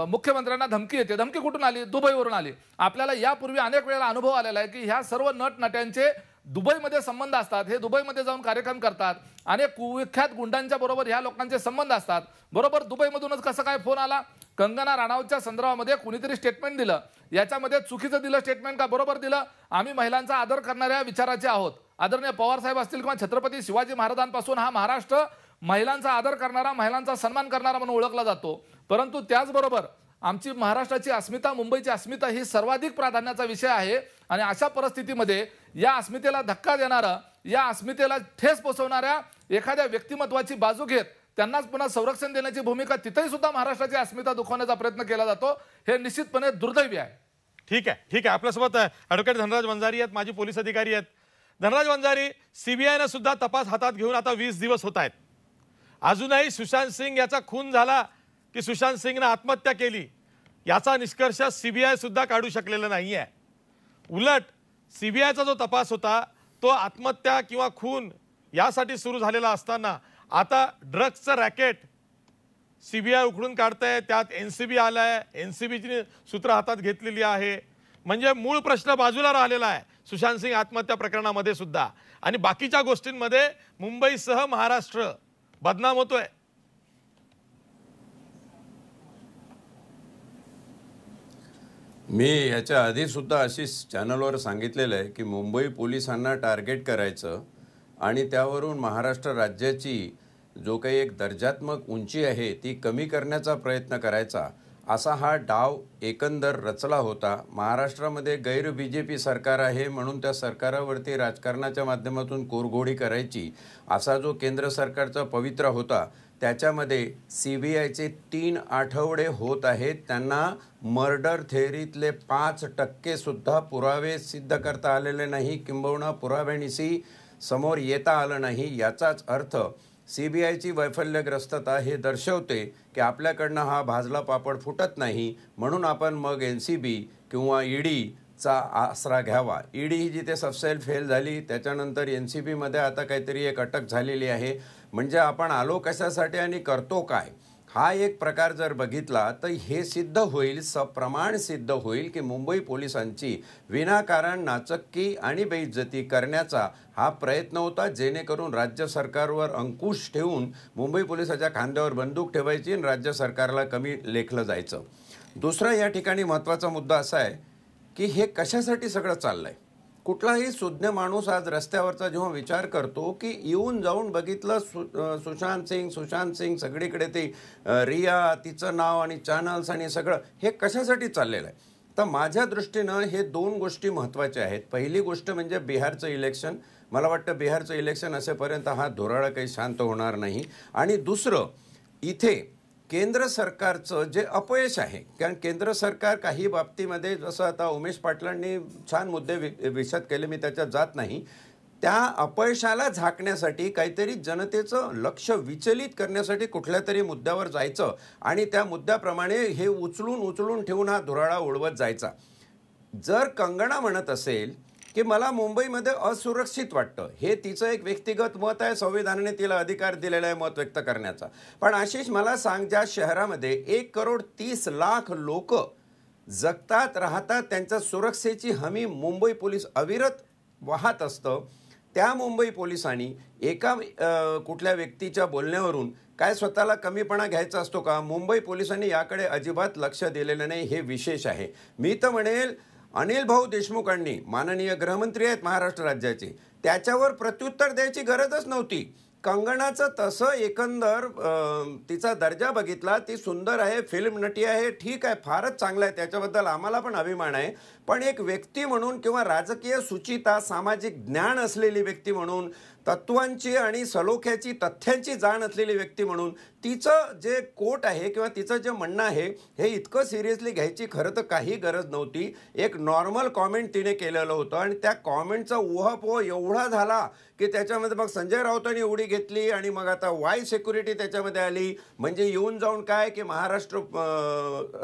मुख्यमंत्र्यांना धमकी येते. धमकी कुठून आली? दुबईवरून आली. आपल्याला यापूर्वी अनेक वेळेला अनुभव आलेला आहे की ह्या सर्व नटनट्यांचे दुबईमध्ये संबंध असतात. हे दुबईमध्ये जाऊन कार्यक्रम करतात. अनेक कुविख्यात गुंडांच्या बरोबर ह्या लोकांचे संबंध असतात. बरोबर दुबईमधूनच कसं काय फोन आला? कंगना राणावतच्या संदर्भामध्ये कुणीतरी स्टेटमेंट दिलं. याच्यामध्ये चुकीचं दिलं स्टेटमेंट का बरोबर दिलं? आम्ही महिलांचा आदर करणाऱ्या विचाराचे आहोत. आदरणीय पवार साहेब असतील किंवा छत्रपती शिवाजी महाराजांपासून हा महाराष्ट्र महिलांचा आदर करणारा, महिलांचा सन्मान करणारा म्हणून ओळखला जातो. परंतु त्याचबरोबर आमची महाराष्ट्राची अस्मिता, मुंबईची अस्मिता ही सर्वाधिक प्राधान्याचा विषय आहे. आणि अशा परिस्थितीमध्ये या अस्मितेला धक्का देणारा, या अस्मितेला ठेस पोहोचवणाऱ्या एखाद्या व्यक्तिमत्वाची बाजू घेत त्यांनाच पुन्हा संरक्षण देण्याची भूमिका तिथेही सुद्धा महाराष्ट्राची अस्मिता दुखवण्याचा प्रयत्न केला जातो. हे निश्चितपणे दुर्दैवी आहे. ठीक आहे. आपल्यासोबत ॲडव्होकेट धनराज वंजारी आहेत, माजी पोलीस अधिकारी आहेत. धनराज वंजारी, सीबीआयनं सुद्धा तपास हातात घेऊन आता 20 दिवस होत आहेत. अजूनही सुशांत सिंग याचा खून झाला की सुशांत सिंगनं आत्महत्या केली याचा निष्कर्ष सीबीआय सुद्धा काढू शकलेला नाही आहे. उलट सीबीआयचा जो तपास होता तो आत्महत्या किंवा खून यासाठी सुरू झालेला असताना आता ड्रग्सचं रॅकेट सीबीआय उखडून काढतंय. त्यात एनसीबी आलाय, एनसीबीची सूत्र हातात घेतलेली आहे. म्हणजे मूळ प्रश्न बाजूला राहिलेला आहे सुशांत सिंग आत्महत्या प्रकरणामध्ये सुद्धा. आणि बाकीच्या गोष्टींमध्ये मुंबईसह महाराष्ट्र बदनाम होतोय. मी याच्या आधी सुद्धा अशीच चॅनलवर सांगितलेलं आहे की मुंबई पोलिसांना टार्गेट करायचं आणि त्यावरून महाराष्ट्र राज्याची जो काही एक दर्जात्मक उंची आहे ती कमी करण्याचा प्रयत्न करायचा, असा हा डाव एकंदर रचला होता. महाराष्ट्रामध्ये गैर BJP सरकार आहे म्हणून त्या सरकारावरती राजकारणाच्या माध्यमातून कोरघोडी करायची, असा जो केंद्र सरकारचा पवित्रा होता त्याच्यामध्ये CBIचे 3 आठवडे होत आहेत. त्यांना मर्डर थेअरीतले 5% सुद्धा पुरावे सिद्ध करता आलेले नाही, किंबहुना पुराव्यानिशी समोर येता आलं नाही. याचाच अर्थ CBIची वैफल्यग्रस्तता हे दर्शवते की आपल्याकडनं हा भाजला पापड फुटत नाही, म्हणून आपण मग NCB किंवा EDचा आसरा घ्यावा. ED ही जिथे सबसेल फेल झाली त्याच्यानंतर NCBमध्ये आता काहीतरी एक अटक झालेली आहे. म्हणजे आपण आलो कशासाठी आणि करतो काय, हा एक प्रकार जर बघितला तर हे सिद्ध होईल, सप्रमाण सिद्ध होईल की मुंबई पोलिसांची विनाकारण नाचक्की आणि बेइज्जती करण्याचा हा प्रयत्न होता, जेणेकरून राज्य सरकारवर अंकुश ठेवून मुंबई पोलिसाच्या खांद्यावर बंदूक ठेवायची आणि राज्य सरकारला कमी लेखलं जायचं. दुसरा या ठिकाणी महत्त्वाचा मुद्दा असा आहे की हे कशासाठी सगळं चाललंय. कुठलाही सुज्ञ माणूस आज रस्त्यावरचा जेव्हा विचार करतो की येऊन जाऊन बघितलं सुशांत सिंग सगळीकडे ते रिया, तिचं नाव आणि चॅनल्स आणि सगळं हे कशासाठी चाललेलं आहे. तर माझ्या दृष्टीनं हे 2 गोष्टी महत्त्वाच्या आहेत. पहिली गोष्ट म्हणजे बिहारचं इलेक्शन. मला वाटतं बिहारचं इलेक्शन असेपर्यंत हा धुराळा काही शांत होणार नाही. आणि दुसरं, इथे केंद्र सरकारचं जे अपयश आहे, कारण केंद्र सरकार काही बाबतीमध्ये, जसं आता उमेश पाटलांनी छान मुद्दे विशद केले, मी त्याच्यात जात नाही, त्या अपयशाला झाकण्यासाठी काहीतरी जनतेचं लक्ष विचलित करण्यासाठी कुठल्या तरी मुद्द्यावर जायचं आणि त्या मुद्द्याप्रमाणे हे उचलून ठेवून हा धुराळा उडवत जायचा. जर कंगना म्हणत असेल की मला मुंबईमध्ये असुरक्षित वाटतं, हे तिचं एक व्यक्तिगत मत आहे, संविधानाने तिला अधिकार दिलेला आहे मत व्यक्त करण्याचा. पण आशिष मला सांग, ज्या शहरामध्ये 1,30,00,000 लोक जगतात, राहतात, त्यांच्या सुरक्षेची हमी मुंबई पोलीस अविरत वाहत असतं, त्या मुंबई पोलिसांनी एका कुठल्या व्यक्तीच्या बोलण्यावरून काय स्वतःला कमीपणा घ्यायचा असतो का? मुंबई पोलिसांनी याकडे अजिबात लक्ष दिलेलं नाही, हे विशेष आहे. मी तर म्हणेल अनिल भाऊ देशमुखांनी, माननीय गृहमंत्री आहेत महाराष्ट्र राज्याचे, त्याच्यावर प्रत्युत्तर द्यायची गरजच नव्हती. कंगनाचं तसं एकंदर तिचा दर्जा बघितला, ती सुंदर आहे, फिल्म नटी आहे, ठीक आहे, फारच चांगलं आहे, त्याच्याबद्दल आम्हाला पण अभिमान आहे. पण एक व्यक्ती म्हणून किंवा राजकीय सुचिता, सामाजिक ज्ञान असलेली व्यक्ती म्हणून, तत्वांची आणि सलोख्याची, तथ्यांची जाण असलेली व्यक्ती म्हणून तिचं जे कोट आहे किंवा तिचं जे म्हणणं आहे हे इतकं सिरियसली घ्यायची खरं तर काही गरज नव्हती. एक नॉर्मल कॉमेंट तिने केलेलं होतं आणि त्या कॉमेंटचा उहापोह एवढा झाला की त्याच्यामध्ये मग संजय राऊतांनी उडी घेतली आणि मग आता वाय सिक्युरिटी त्याच्यामध्ये आली. म्हणजे येऊन जाऊन काय की महाराष्ट्र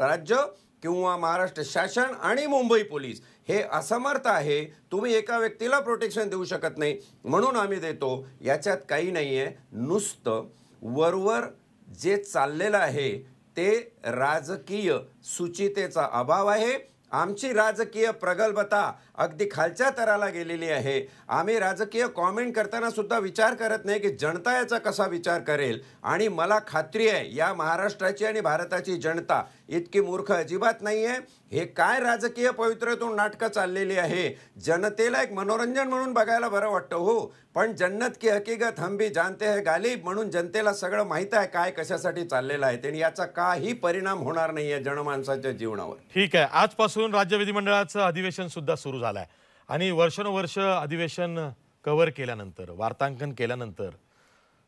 राज्य किंवा महाराष्ट्र शासन आणि मुंबई पोलीस हे असमर्थ आहे. तुम्ही एका व्यक्तीला प्रोटेक्शन देऊ शकत नाही म्हणून आम्ही देतो. याच्यात काही नाही आहे. नुसतं वरवर जे चाललेलं आहे ते राजकीय सुचितेचा अभाव आहे. आमची राजकीय प्रगल्भता अगदी खालच्या तराला गेलेली आहे. आम्ही राजकीय कॉमेंट करताना सुद्धा विचार करत नाही की जनता याचा कसा विचार करेल. आणि मला खात्री आहे या महाराष्ट्राची आणि भारताची जनता इतकी मूर्ख अजिबात नाही आहे. हे काय राजकीय पवित्रेतून नाटकं चाललेली आहे. जनतेला एक मनोरंजन म्हणून बघायला बरं वाटतं हो, पण जन्नत की हकीकत हम भी जानते हैं गालिब म्हणून जनतेला सगळं माहीत आहे काय कशासाठी चाललेलं आहे आणि याचा काही परिणाम होणार नाही आहे जनमानसाच्या जीवनावर. ठीक आहे, आजपासून राज्य विधिमंडळाचं अधिवेशन सुद्धा सुरू झालं आहे आणि वर्षानुवर्ष अधिवेशन कव्हर केल्यानंतर, वार्तांकन केल्यानंतर,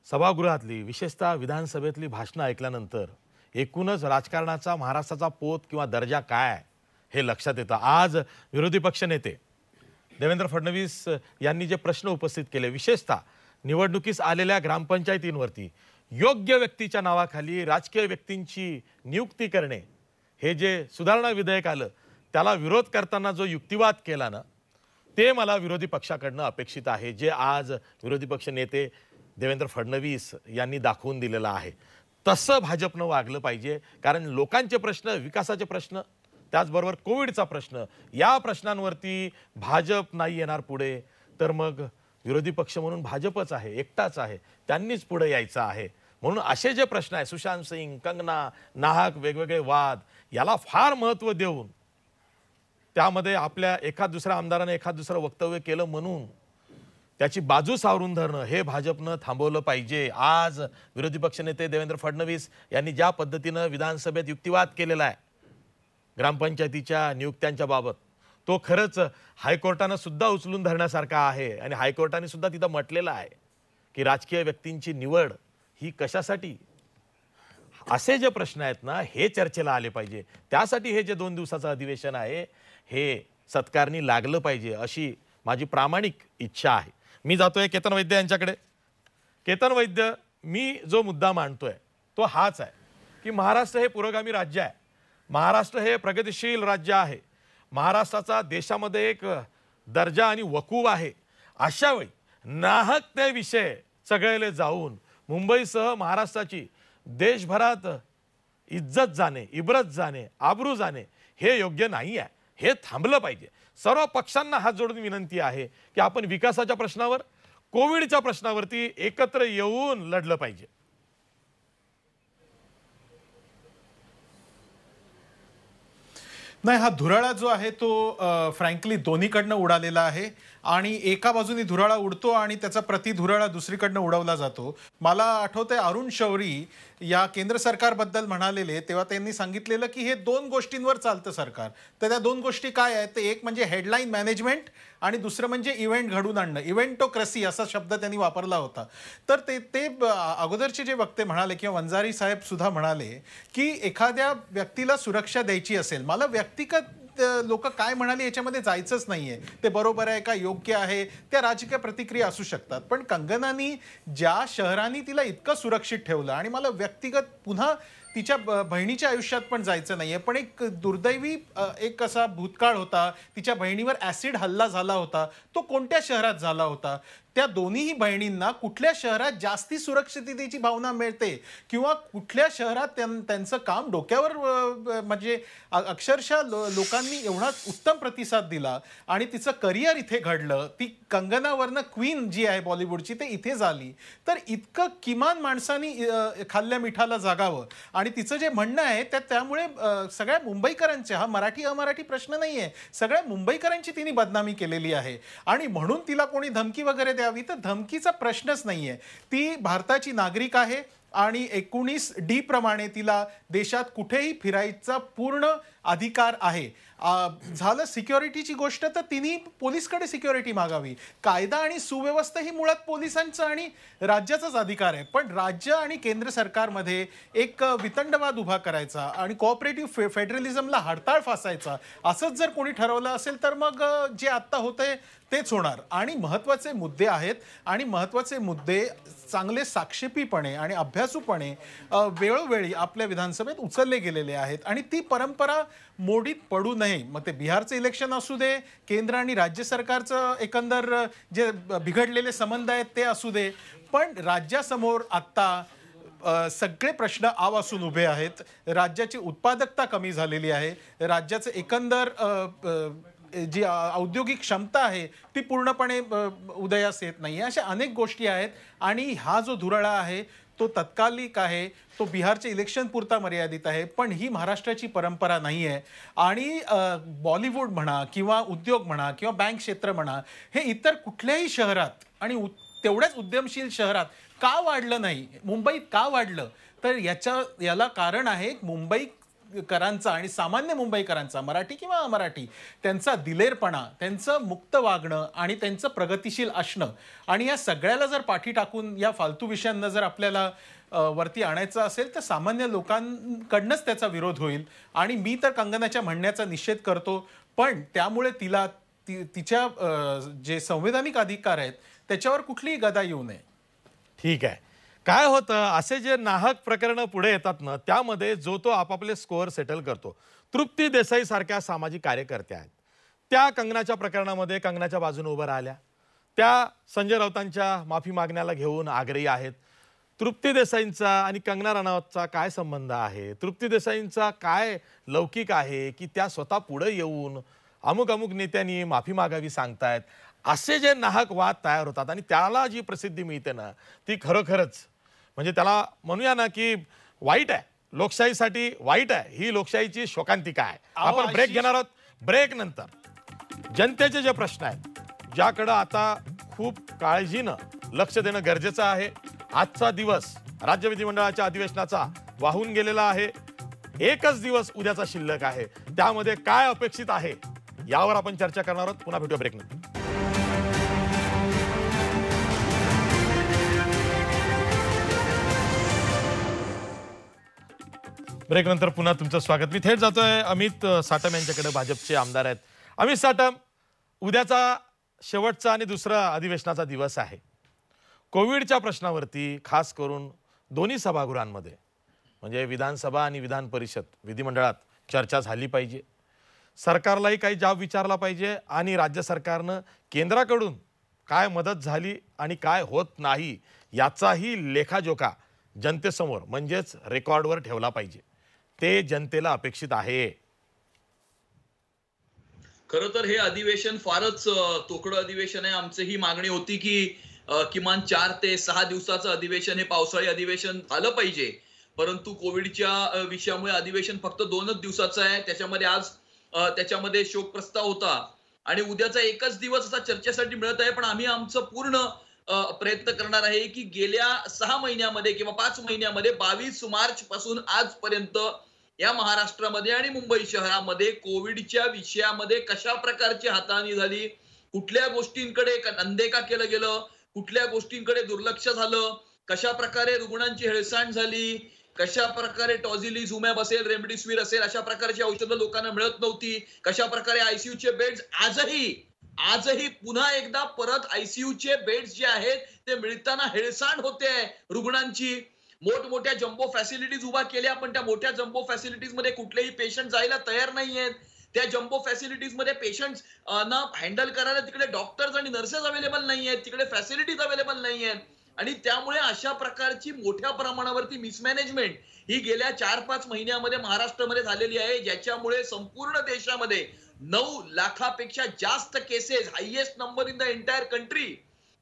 सभागृहातली विशेषतः विधानसभेतली भाषणं ऐकल्यानंतर एकूणच राजकारणाचा महाराष्ट्राचा पोत किंवा दर्जा काय हे लक्षात येतं. आज विरोधी पक्षनेते देवेंद्र फडणवीस यांनी जे प्रश्न उपस्थित केले, विशेषतः निवडणुकीस आलेल्या ग्रामपंचायतींवरती योग्य व्यक्तीच्या नावाखाली राजकीय व्यक्तींची नियुक्ती करणे, हे जे सुधारणा विधेयक आलं त्याला विरोध करताना जो युक्तिवाद केला ना, ते मला विरोधी पक्षाकडनं अपेक्षित आहे. जे आज विरोधी पक्ष नेते देवेंद्र फडणवीस यांनी दाखवून दिलेलं आहे तसं भाजपनं वागलं पाहिजे. कारण लोकांचे प्रश्न, विकासाचे प्रश्न, त्याचबरोबर कोविडचा प्रश्न, या प्रश्नांवरती भाजप नाही येणार पुढे तर मग विरोधी पक्ष म्हणून भाजपच आहे, एकटाच आहे, त्यांनीच पुढे यायचं आहे. म्हणून असे जे प्रश्न आहे, सुशांत सिंग, कंगना, नाहक वेगवेगळे वाद, याला फार महत्त्व देऊन त्यामध्ये आपल्या एखाद दुसऱ्या आमदाराने एखाद दुसरं वक्तव्य केलं म्हणून त्याची बाजू सावरून धरणं हे भाजपनं थांबवलं पाहिजे. आज विरोधी पक्षनेते देवेंद्र फडणवीस यांनी ज्या पद्धतीनं विधानसभेत युक्तिवाद केलेला आहे ग्रामपंचायतीच्या नियुक्त्यांच्या बाबत, तो खरंच हायकोर्टानं सुद्धा उचलून धरण्यासारखा आहे. आणि हायकोर्टाने सुद्धा तिथं म्हटलेलं आहे की राजकीय व्यक्तींची निवड ही कशासाठी, असे जे प्रश्न आहेत ना हे चर्चेला आले पाहिजे. त्यासाठी हे जे 2 दिवसाचं अधिवेशन आहे हे सत्कारणी लागलं पाहिजे अशी माझी प्रामाणिक इच्छा आहे. मी जातोय केतन वैद्य यांच्याकडे. केतन वैद्य, मी जो मुद्दा मांडतोय तो हाच आहे की महाराष्ट्र हे पुरोगामी राज्य आहे, महाराष्ट्र हे प्रगतिशील राज्य आहे, महाराष्ट्राचा देशामध्ये एक दर्जा आणि वकूव आहे. अशा वेळी नाहक ते विषय चघळले जाऊन मुंबईसह महाराष्ट्राची देशभरात इज्जत जाणे, इब्रत जाणे, आबरू जाणे हे योग्य नाही आहे. हे थांबलं पाहिजे. सर्व पक्षांना हात जोडून विनंती आहे की आपण विकासाच्या प्रश्नावर, कोविडच्या प्रश्नावरती एकत्र येऊन लढलं पाहिजे. नाही, हा धुराळा जो आहे तो फ्रँकली दोन्हीकडनं उडालेला आहे आणि एका बाजूने धुराळा उडतो आणि त्याचा प्रतिधुराळा दुसरीकडनं उडवला जातो. मला आठवतंय अरुण शौरी या केंद्र सरकारबद्दल म्हणालेले, तेव्हा त्यांनी सांगितलेलं की हे 2 गोष्टींवर चालतं सरकार. तर त्या 2 गोष्टी काय आहेत, ते एक म्हणजे हेडलाईन मॅनेजमेंट आणि दुसरं म्हणजे इव्हेंट घडून आणणं, इव्हेंटोक्रसी असा शब्द त्यांनी वापरला होता. तर ते अगोदरचे जे वक्ते म्हणाले किंवा वंजारी साहेब सुद्धा म्हणाले की एखाद्या व्यक्तीला सुरक्षा द्यायची असेल, मला व्यक्तिगत लोक काय म्हणाले याच्यामध्ये जायचंच नाहीये, ते बरोबर आहे का योग्य आहे, त्या राजकीय प्रतिक्रिया असू शकतात. पण कंगनानी ज्या शहरांनी तिला इतकं सुरक्षित ठेवलं आणि मला व्यक्तिगत पुन्हा तिच्या बहिणीच्या आयुष्यात पण जायचं नाहीये, पण एक दुर्दैवी एक असा भूतकाळ होता, तिच्या बहिणीवर ऍसिड हल्ला झाला होता, तो कोणत्या शहरात झाला होता, त्या दोन्हीही बहिणींना कुठल्या शहरात जास्ती सुरक्षिततेची भावना मिळते किंवा कुठल्या शहरात त्यांचं काम डोक्यावर म्हणजे अक्षरशः लोकांनी एवढा उत्तम प्रतिसाद दिला आणि तिचं करिअर इथे घडलं. ती कंगनावरनं क्वीन जी आहे बॉलिवूडची ते इथे झाली. तर इतकं किमान माणसांनी खाल्ल्या मिठाला जागावं आणि तिचं जे म्हणणं आहे त्यामुळे सगळ्या मुंबईकरांचे, हा मराठी अमराठी प्रश्न नाही आहे, सगळ्या मुंबईकरांची तिने बदनामी केलेली आहे आणि म्हणून तिला कोणी धमकी वगैरे द्यावी तर धमकीचा प्रश्नच नाही आहे. ती भारताची नागरिक आहे आणि 19D प्रमाणे तिला देशात कुठेही फिरायचा पूर्ण अधिकार आहे. झालं सिक्युरिटीची गोष्ट तर तिने पोलिसकडे सिक्युरिटी मागावी. कायदा आणि सुव्यवस्था ही मुळात पोलिसांचा आणि राज्याचाच अधिकार आहे, पण राज्य आणि केंद्र सरकारमध्ये एक वितंडवाद उभा करायचा आणि कोऑपरेटिव्ह फेडरलिझमला हडताळ फासायचा असंच जर कोणी ठरवलं असेल तर मग जे आत्ता होतंय तेच होणार. आणि महत्त्वाचे मुद्दे आहेत आणि महत्त्वाचे मुद्दे चांगले साक्षेपीपणे आणि अभ्यासूपणे वेळोवेळी आपल्या विधानसभेत उचलले गेलेले आहेत आणि ती परंपरा मोडीत पडू नये. मग ते बिहारचं इलेक्शन असू दे, केंद्र आणि राज्य सरकारचं एकंदर जे बिघडलेले संबंध आहेत ते असू दे, पण राज्यासमोर आत्ता सगळे प्रश्न आवासून उभे आहेत. राज्याची उत्पादकता कमी झालेली आहे, राज्याचं एकंदर जी औद्योगिक क्षमता आहे ती पूर्णपणे उदयास येत नाही. अशा अनेक गोष्टी आहेत आणि हा जो धुराळा आहे तो तत्कालिक आहे, तो बिहारच्या इलेक्शन पुरता मर्यादित आहे, पण ही महाराष्ट्राची परंपरा नाही आहे. आणि बॉलिवूड म्हणा किंवा उद्योग म्हणा किंवा बँक क्षेत्र म्हणा हे इतर कुठल्याही शहरात आणि तेवढ्याच उद्यमशील शहरात का वाढलं नाही, मुंबईत का वाढलं, तर याला कारण आहे मुंबईकरांचा आणि सामान्य मुंबईकरांचा, मराठी किंवा अमराठी, त्यांचा दिलेरपणा, त्यांचं मुक्त वागणं आणि त्यांचं प्रगतिशील असणं. आणि या सगळ्याला जर पाठी टाकून या फालतू विषयांना जर आपल्याला वरती आणायचं असेल तर सामान्य लोकांकडनंच त्याचा विरोध होईल. आणि मी तर कंगनाच्या म्हणण्याचा निषेध करतो, पण त्यामुळे तिच्या जे संवैधानिक अधिकार आहेत त्याच्यावर कुठलीही गदा येऊ नये. ठीक आहे. काय होतं, असे जे नाहक प्रकरणं पुढे येतात ना, त्यामध्ये जो तो आपापले स्कोअर सेटल करतो. तृप्ती देसाई सारख्या सामाजिक कार्यकर्त्या आहेत, त्या कंगनाच्या प्रकरणामध्ये कंगनाच्या बाजूने उभं राहिल्या, त्या संजय राऊतांच्या माफी मागण्याला घेऊन आग्रही आहेत. तृप्ती देसाईंचा आणि कंगना रनौतचा काय संबंध आहे, तृप्ती देसाईंचा काय लौकिक आहे की त्या स्वतः पुढे येऊन अमुक अमुक नेत्यांनी माफी मागावी सांगतायत, असे जे नाहक वाद तयार होतात आणि त्याला जी प्रसिद्धी मिळते ना ती खरोखरच म्हणजे त्याला म्हणूया ना की वाईट आहे, लोकशाहीसाठी वाईट आहे. ही लोकशाहीची शोकांतिका आहे. आपण ब्रेक घेणार आहोत. ब्रेक नंतर जनतेचे जे प्रश्न आहेत ज्याकडे आता खूप काळजीनं लक्ष देणं गरजेचं आहे. आजचा दिवस राज्य विधिमंडळाच्या अधिवेशनाचा वाहून गेलेला आहे. एकच दिवस उद्याचा शिल्लक आहे. त्यामध्ये काय अपेक्षित आहे यावर आपण चर्चा करणार आहोत. पुन्हा भेटूया ब्रेक नंतर. ब्रेक नंतर पुन्हा तुमचं स्वागत. मी थेट जातोय अमित साटम यांच्याकडे, भाजपचे आमदार आहेत. अमित साटम, उद्याचा शेवटचा आणि दुसरा अधिवेशनाचा दिवस आहे. कोविडच्या प्रश्नावरती खास करून दोन्ही सभागृहांमध्ये म्हणजे विधानसभा आणि विधान परिषद विधिमंडळात चर्चा झाली पाहिजे. सरकारलाही काही जाब विचारला पाहिजे आणि राज्य सरकारनं केंद्राकडून काय मदत झाली आणि काय होत नाही याचाही लेखाजोखा जनतेसमोर म्हणजेच रेकॉर्डवर ठेवला पाहिजे. ते जनतेला अपेक्षित आहे. खरं तर हे अधिवेशन फारच तोकडं अधिवेशन आहे. आमची ही मागणी होती की किमान 4 ते 6 दिवसाचं अधिवेशन, हे पावसाळी अधिवेशन झालं पाहिजे. परंतु कोविडच्या विषयामुळे अधिवेशन फक्त 2च दिवसाचं आहे. त्याच्यामध्ये शोक प्रस्ताव होता आणि उद्याचा एकच दिवस असा चर्चेसाठी मिळत आहे. पण आम्ही आमचं पूर्ण प्रयत्न करणार आहे की गेल्या 6 महिन्यामध्ये किंवा 5 महिन्यामध्ये 22 मार्च पासून आजपर्यंत या महाराष्ट्रामध्ये आणि मुंबई शहरामध्ये कोविडच्या विषयामध्ये कशा प्रकारची हाताळणी झाली, कुठल्या गोष्टींकडे अनदेखा केलं गेलं, कुठल्या गोष्टींकडे दुर्लक्ष झालं, कशा प्रकारे रुग्णांची हेळसांड झाली, कशा प्रकारे टॉझिलिझुमॅब असेल, रेमडेसिवीर असेल अशा प्रकारची औषधं लोकांना मिळत नव्हती, कशा प्रकारे आयसीयूचे बेड्स आजही पुन्हा एकदा परत आयसीयूचे बेड्स जे आहेत ते मिळताना हेळसांड होते रुग्णांची. मोठमोठ्या जम्बो फॅसिलिटीज उभा केल्या, पण त्या मोठ्या जम्बो फॅसिलिटीज मध्ये कुठलेही पेशंट जायला तयार नाहीयेत. त्या जम्बो फॅसिलिटीज मध्ये पेशंट्स ना हँडल करायला तिकडे डॉक्टर्स आणि नर्सेस अवेलेबल नाहीयेत, तिकडे फॅसिलिटीज अवेलेबल नाहीयेत. आणि त्यामुळे अशा प्रकारची मोठ्या प्रमाणावरती मिसमॅनेजमेंट ही गेल्या 4-5 महिन्यामध्ये महाराष्ट्रामध्ये झालेली आहे, ज्याच्यामुळे संपूर्ण देशामध्ये 9 लाखापेक्षा जास्त cases, highest number in the entire country,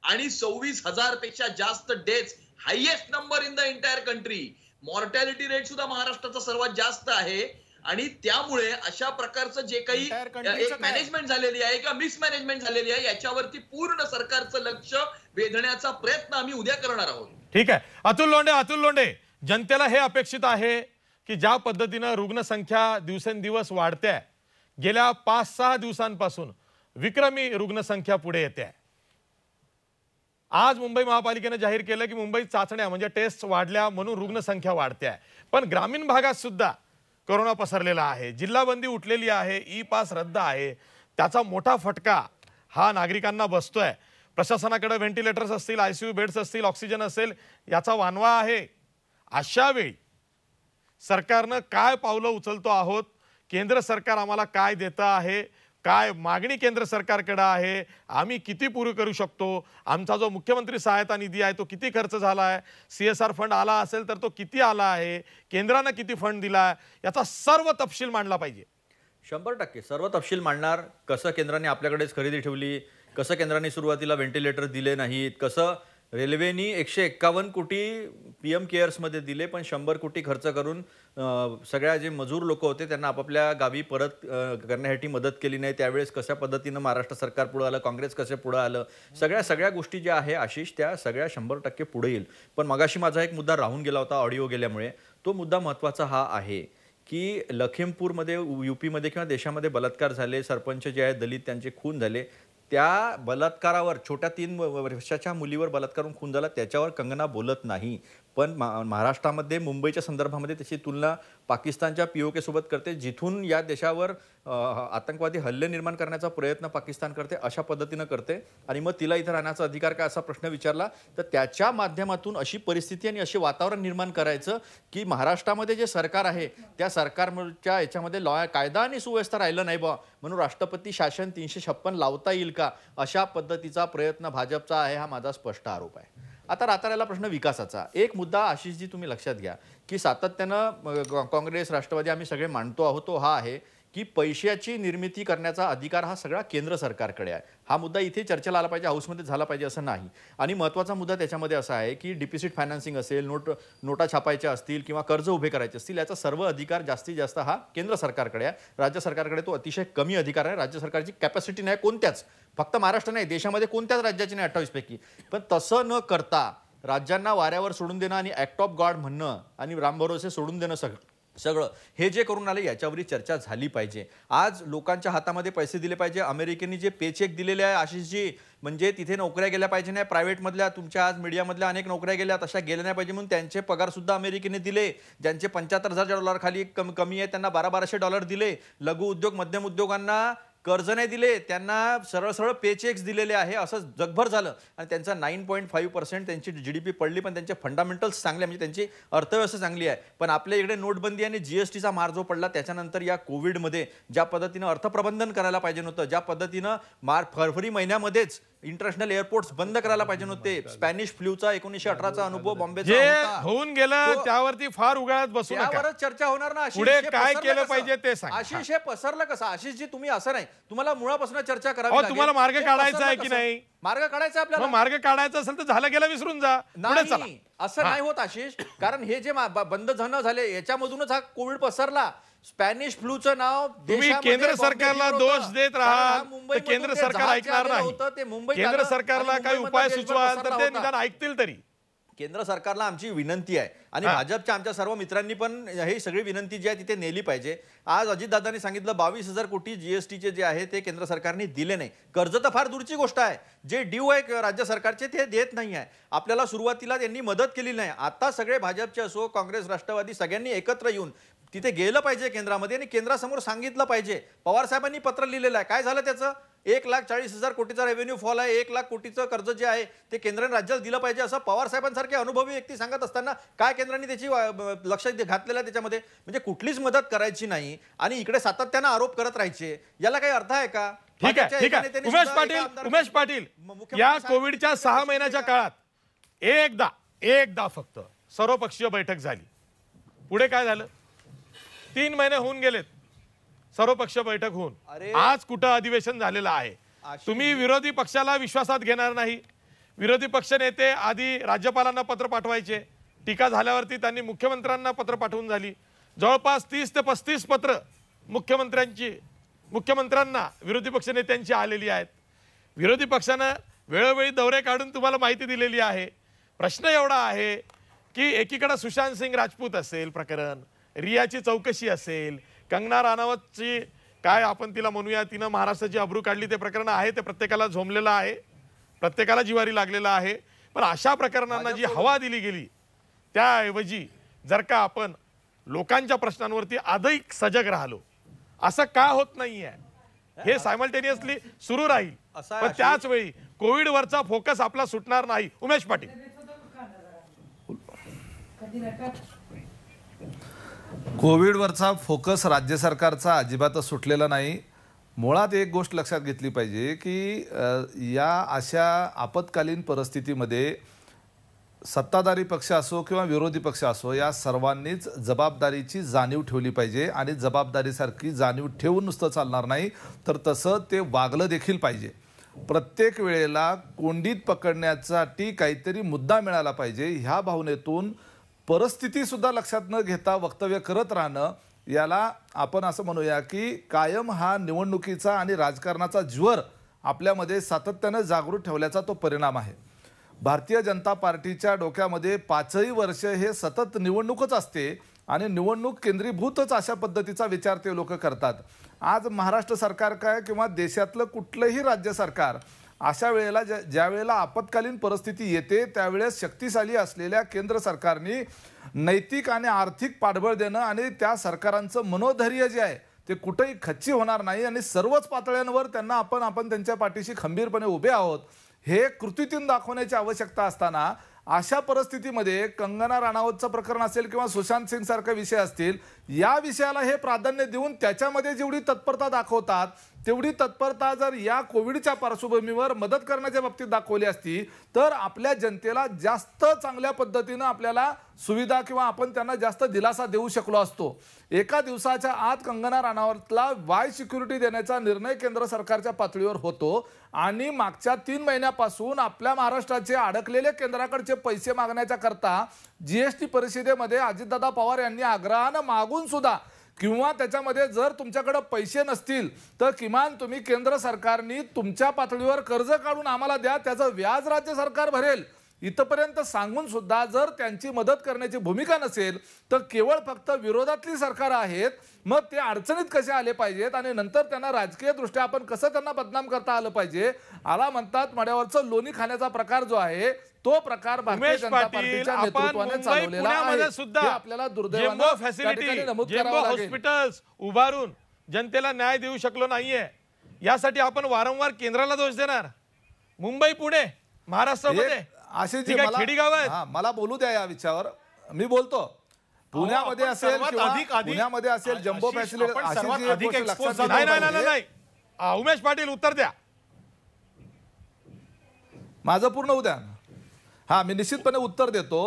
आणि 26,000 पेक्षा जास्त deaths, highest number in the entire country. Mortality rate सुद्धा महाराष्ट्राचा सर्वात जास्त आहे. आणि त्यामुळे अशा प्रकारचं जे काही Entire country चं एक काय? मॅनेजमेंट झालेली आहे किंवा मिसमॅनेजमेंट झालेली आहे याच्यावरती पूर्ण सरकारचं लक्ष वेधण्याचा प्रयत्न आम्ही उद्या करणार आहोत. ठीक आहे. अतुल लोंढे, जनतेला हे अपेक्षित आहे की ज्या पद्धतीनं रुग्णसंख्या दिवसेंदिवस वाढते, गेल्या 5-6 दिवसांपासून विक्रमी रुग्णसंख्या पुढे येते. आज मुंबई महापालिकेने जाहीर केलं की मुंबईत चाचण्या म्हणजे टेस्ट वाढल्या म्हणून रुग्णसंख्या वाढते आहे. पण ग्रामीण भागात सुद्धा कोरोना पसरलेला आहे, जिल्हाबंदी उठलेली आहे, ई पास रद्द आहे. त्याचा मोठा फटका हा नागरिकांना बसतोय. प्रशासनाकडे व्हेंटिलेटर्स असतील, आयसीयू बेड्स असतील, ऑक्सिजन असेल, याचा वानवा आहे. अशा वेळी सरकारनं काय पावलं उचलतो आहोत, केंद्र सरकार आम्हाला काय देतं आहे, काय मागणी केंद्र सरकारकडे आहे, आम्ही किती पुरे करू शकतो, आमचा जो मुख्यमंत्री सहायता निधी आहे तो किती खर्च झाला आहे, CSR फंड आला असेल तर तो किती आला आहे, केंद्रानं किती फंड दिला आहे, याचा सर्व तपशील मांडला पाहिजे. 100% सर्व तपशील मांडणार. कसं केंद्राने आपल्याकडेच खरेदी ठेवली, कसं केंद्राने सुरुवातीला व्हेंटिलेटर दिले नाहीत, कसं रेल्वेनी 151 कोटी PM केअर्समध्ये दिले, पण 100 कोटी खर्च करून सगळ्या जे मजूर लोक होते त्यांना आपापल्या गावी परत करण्यासाठी मदत केली नाही. त्यावेळेस कशा पद्धतीनं महाराष्ट्र सरकार पुढं आलं, काँग्रेस कसं पुढं आलं, सगळ्या गोष्टी ज्या आहे आशिष त्या सगळ्या 100% पुढे येईल. पण मगाशी माझा एक मुद्दा राहून गेला होता ऑडिओ गेल्यामुळे. तो मुद्दा महत्त्वाचा हा आहे की लखीमपूरमध्ये, UP-मध्ये किंवा देशामध्ये बलात्कार झाले, सरपंच जे आहेत दलित त्यांचे खून झाले, त्या बलात्कारावर, छोट्या 3 वर्षाच्या मुलीवर बलात्कार खून झाला, त्याच्यावर कंगना बोलत नाही. पण महाराष्ट्रामध्ये मुंबईच्या संदर्भामध्ये त्याची तुलना पाकिस्तानच्या POK सोबत करते, जिथून या देशावर आतंकवादी हल्ले निर्माण करण्याचा प्रयत्न पाकिस्तान करते, अशा पद्धतीनं करते. आणि मग तिला इथं राहण्याचा अधिकार काय असा प्रश्न विचारला तर त्याच्या माध्यमातून अशी परिस्थिती आणि असे वातावरण निर्माण करायचं की महाराष्ट्रामध्ये जे सरकार आहे त्या सरकारच्या याच्यामध्ये कायदा आणि सुव्यवस्था राहिलं नाही बा, म्हणून राष्ट्रपती शासन 356 लावता येईल का, अशा पद्धतीचा प्रयत्न भाजपचा आहे, हा माझा स्पष्ट आरोप आहे. आता राहिला प्रश्न विकासाचा. एक मुद्दा आशिषजी तुम्ही लक्षात घ्या की सातत्यानं काँग्रेस, राष्ट्रवादी आम्ही सगळे मांडतो आहोत तो हा आहे की पैशाची निर्मिती करण्याचा अधिकार हा सगळा केंद्र सरकारकडे आहे. हा मुद्दा इथे चर्चेला आला पाहिजे, हाऊसमध्ये झाला पाहिजे असं नाही. आणि महत्त्वाचा मुद्दा त्याच्यामध्ये असा आहे की डिपॉझिट फायनान्सिंग असेल, नोटा छापायच्या असतील किंवा कर्ज उभे करायचे असतील, याचा सर्व अधिकार जास्तीत जास्त हा केंद्र सरकारकडे आहे. राज्य सरकारकडे तो अतिशय कमी अधिकार आहे. राज्य सरकारची कॅपॅसिटी नाही कोणत्याच, फक्त महाराष्ट्र नाही देशामध्ये कोणत्याच राज्याची नाही 28 पैकी. पण तसं न करता राज्यांना वाऱ्यावर सोडून देणं आणि ॲक्ट ऑफ गॉड म्हणणं आणि रामभरोसे सोडून देणं सगळं हे जे करून आले याच्यावरही चर्चा झाली पाहिजे. आज लोकांच्या हातामध्ये पैसे दिले पाहिजे. अमेरिकेने जे पेचेक दिलेले आहे आशिषजी, म्हणजे तिथे नोकऱ्या गेल्या पाहिजे नाही, प्रायव्हेटमधल्या तुमच्या आज मीडियामधल्या अनेक नोकऱ्या गेल्या तशा गेल्या नाही पाहिजे म्हणून त्यांचे पगार सुद्धा अमेरिकेने दिले. ज्यांचे $75,000 खाली कमी आहे त्यांना $1,200 दिले. लघु उद्योग, मध्यम उद्योगांना कर्ज नाही दिले, त्यांना सरळ पेचेक्स दिलेले आहे. असं जगभर झालं आणि त्यांचा 9.5% त्यांची GDP पडली, पण त्यांचे फंडामेंटल्स चांगले, म्हणजे त्यांची अर्थव्यवस्था चांगली आहे. पण आपल्या इकडे नोटबंदी आणि GSTचा मार जो पडला त्याच्यानंतर या कोविडमध्ये ज्या पद्धतीनं अर्थप्रबंधन करायला पाहिजे नव्हतं, ज्या पद्धतीनं फरवरी महिन्यामध्येच इंटरनॅशनल एअरपोर्ट्स बंद करायला पाहिजे नव्हते, स्पॅनिश फ्लूचा 1918चा अनुभव बॉम्बेचा जे होता, होऊन गेलं त्यावरती फार उगाळत बसू नका. त्यावरच चर्चा होणार ना. पुढे काय केलं पाहिजे ते सांगा. आशिष हे पसरलं कसं? आशिषजी तुम्ही असं नाही, तुम्हाला मुळापासून चर्चा करावी अहो, लागेल. तुम्हाला मार्ग हे काढायचा पसरलं आहे की कसं? नाही? मार्ग काढायचा आपल्याला. मग मार्ग काढायचा असेल तर झालं गेलं विसरून जा, पुढे चला. नाही, असं नाही होत आशिष. कारण हे जे बंद झालं झाले याच्यामधूनच हा कोविड पसरला. स्पॅनिश फ्लूचं नाव तुम्ही केंद्र सरकारला दोष देत राहा तर केंद्र सरकार ऐकणार नाही. केंद्र सरकारला काही उपाय सुचवाल तर ते निदान ऐकतील तरी. केंद्र सरकारला आमची विनंती आहे आणि भाजपच्या आमच्या सर्व मित्रांनी पण ही सगळी विनंती जी आहे तिथे नेली पाहिजे. आज अजितदादांनी सांगितलं 22,000 कोटी GSTचे जे आहे ते केंद्र सरकारने दिले नाही. कर्ज तर फार दूरची गोष्ट आहे, जे ड्यू आहे राज्य सरकारचे ते देत नाही आहे. आपल्याला सुरुवातीला त्यांनी मदत केली नाही. आता सगळे भाजपचे असो, काँग्रेस, राष्ट्रवादी सगळ्यांनी एकत्र येऊन तिथे गेलं पाहिजे केंद्रामध्ये आणि केंद्रासमोर सांगितलं पाहिजे. पवार साहेबांनी पत्र लिहिलेलं आहे. काय झालं त्याचं? 1,40,000 कोटीचा रेव्हेन्यू फॉल आहे, 1,00,000 कोटीचं कर्ज जे आहे ते केंद्राने राज्याला दिलं पाहिजे असं पवार साहेबांसारखे अनुभवी व्यक्ती सांगत असताना काय केंद्राने त्याची लक्ष घातलेलं आहे त्याच्यामध्ये? म्हणजे कुठलीच मदत करायची नाही आणि इकडे सातत्यानं आरोप करत राहायचे, याला काही अर्थ आहे का? ठीक आहे. उमेश पाटील या कोविडच्या 6 महिन्याच्या काळात एकदा फक्त सर्वपक्षीय बैठक झाली. पुढे काय झालं? 3 महिने होऊन गेलेत सर्वपक्षीय बैठक होऊन. आज कुठं अधिवेशन झालेलं आहे? तुम्ही विरोधी पक्षाला विश्वासात घेणार नाही. विरोधी पक्ष नेते आधी राज्यपालांना पत्र पाठवायचे, टीका झाल्यावरती त्यांनी मुख्यमंत्र्यांना पत्र पाठवून झाली. जवळपास 30 ते 35 पत्र मुख्यमंत्र्यांना विरोधी पक्ष नेत्यांची आलेली आहेत. विरोधी पक्षानं वेळोवेळी दौरे काढून तुम्हाला माहिती दिलेली आहे. प्रश्न एवढा आहे की एकीकडे सुशांत सिंग राजपूत असेल प्रकरण, रियाची चौकशी असेल, कंगना राणावतची काय आपण तिला म्हणूया, तिनं महाराष्ट्राची अब्रू काढली ते प्रकरण आहे, ते प्रत्येकाला झोंबलेलं आहे, प्रत्येकाला जिवारी लागलेलं आहे. पण अशा प्रकरणांना जी हवा दिली गेली त्याऐवजी जर का आपण लोकांच्या प्रश्नांवरती अधिक सजग राहिलो, असं का होत नाहीये हे सायमल्टेनियसली सुरू राहील. पण त्याच वेळी कोविडवरचा फोकस आपला सुटणार नाही. उमेश पाटील. कोविडवरचा फोकस राज्य सरकारचा अजिबातच सुटलेला नाही. मुळात एक गोष्ट लक्षात घेतली पाहिजे की या अशा आपत्कालीन परिस्थितीमध्ये सत्ताधारी पक्ष असो किंवा विरोधी पक्ष असो, या सर्वांनीच जबाबदारीची जाणीव ठेवली पाहिजे आणि जबाबदारीसारखी जाणीव ठेवून नुसतं चालणार नाही, तर तसं ते वागलं देखील पाहिजे. प्रत्येक वेळेला कोंडीत पकडण्यासाठी काहीतरी मुद्दा मिळाला पाहिजे, ह्या भावनेतून परिस्थितीसुद्धा लक्षात न घेता वक्तव्य करत राहणं, याला आपण असं म्हणूया की कायम हा निवडणुकीचा आणि राजकारणाचा ज्वर आपल्यामध्ये सातत्यानं जागृत ठेवल्याचा तो परिणाम आहे. भारतीय जनता पार्टीच्या डोक्यामध्ये 5ही वर्ष हे सतत निवडणूकच असते आणि निवडणूक केंद्रीभूतच अशा पद्धतीचा विचार ते लोक करतात. आज महाराष्ट्र सरकार काय किंवा देशातलं कुठलंही राज्य सरकार अशा वेळेला ज्या वेळेला आपत्कालीन परिस्थिती येते त्यावेळेस शक्तिशाली असलेल्या केंद्र सरकारने नैतिक आणि आर्थिक पाठबळ देणं आणि त्या सरकारांचं मनोधैर्य जे आहे ते कुठेही खच्ची होणार नाही आणि सर्वच पातळ्यांवर त्यांना आपण त्यांच्या पाठीशी खंबीरपणे उभे आहोत हे कृतीतून दाखवण्याची आवश्यकता असताना अशा परिस्थितीमध्ये कंगना राणावतचं प्रकरण असेल किंवा सुशांत सिंग सारखे विषय असतील, या विषयाला हे प्राधान्य देऊन त्याच्यामध्ये जेवढी तत्परता दाखवतात तेवढी तत्परता जर या कोविडच्या पार्श्वभूमीवर मदत करण्याच्या बाबतीत दाखवली असती तर आपल्या जनतेला जास्त चांगल्या पद्धतीनं आपल्याला सुविधा किंवा आपण त्यांना जास्त दिलासा देऊ शकलो असतो. एका दिवसाच्या आत कंगना राणावतला वाय सिक्युरिटी देण्याचा निर्णय केंद्र सरकारच्या पातळीवर होतो आणि मागच्या 3 महिन्यापासून आपल्या महाराष्ट्राचे अडकलेले केंद्राकडचे पैसे मागण्याच्या करता जीएसटी परिषदेमध्ये अजितदादा पवार यांनी आग्रहानं मागून सुद्धा किंवा त्याच्यामध्ये जर तुमच्याकडे पैसे नसतील तर किमान तुम्ही केंद्र सरकारने तुमच्या पातळीवर कर्ज काढून आम्हाला द्या, त्याचं व्याज राज्य सरकार भरेल इथपर्यंत सांगून सुद्धा जर त्यांची मदत करण्याची भूमिका नसेल तर केवळ फक्त विरोधातली सरकार आहेत, मग ते अडचणीत कसे आले पाहिजेत आणि नंतर त्यांना राजकीय दृष्ट्या आपण कसं त्यांना बदनाम करता आलं पाहिजे. आला म्हणतात मड्यावरचं लोणी खाण्याचा प्रकार जो आहे तो प्रकार भारतीय जनता पार्टीच्या नेतृत्वाने चालवलेला आहे. आपल्याला दुर्दैवाने हॉस्पिटल्स उभारून जनतेला न्याय देऊ शकलो नाहीये, यासाठी आपण वारंवार केंद्राला दोष देणार. मुंबई पुणे महाराष्ट्रामध्ये अशी जी मला बोलू द्या या विषयावर, मी बोलतो. पुण्यामध्ये असेल पुण्यामध्ये असेल जम्बो फॅसिलिटी नाही. उमेश पाटील उत्तर द्या, माझं पूर्ण उद्या. हा, मी निश्चितपणे उत्तर देतो.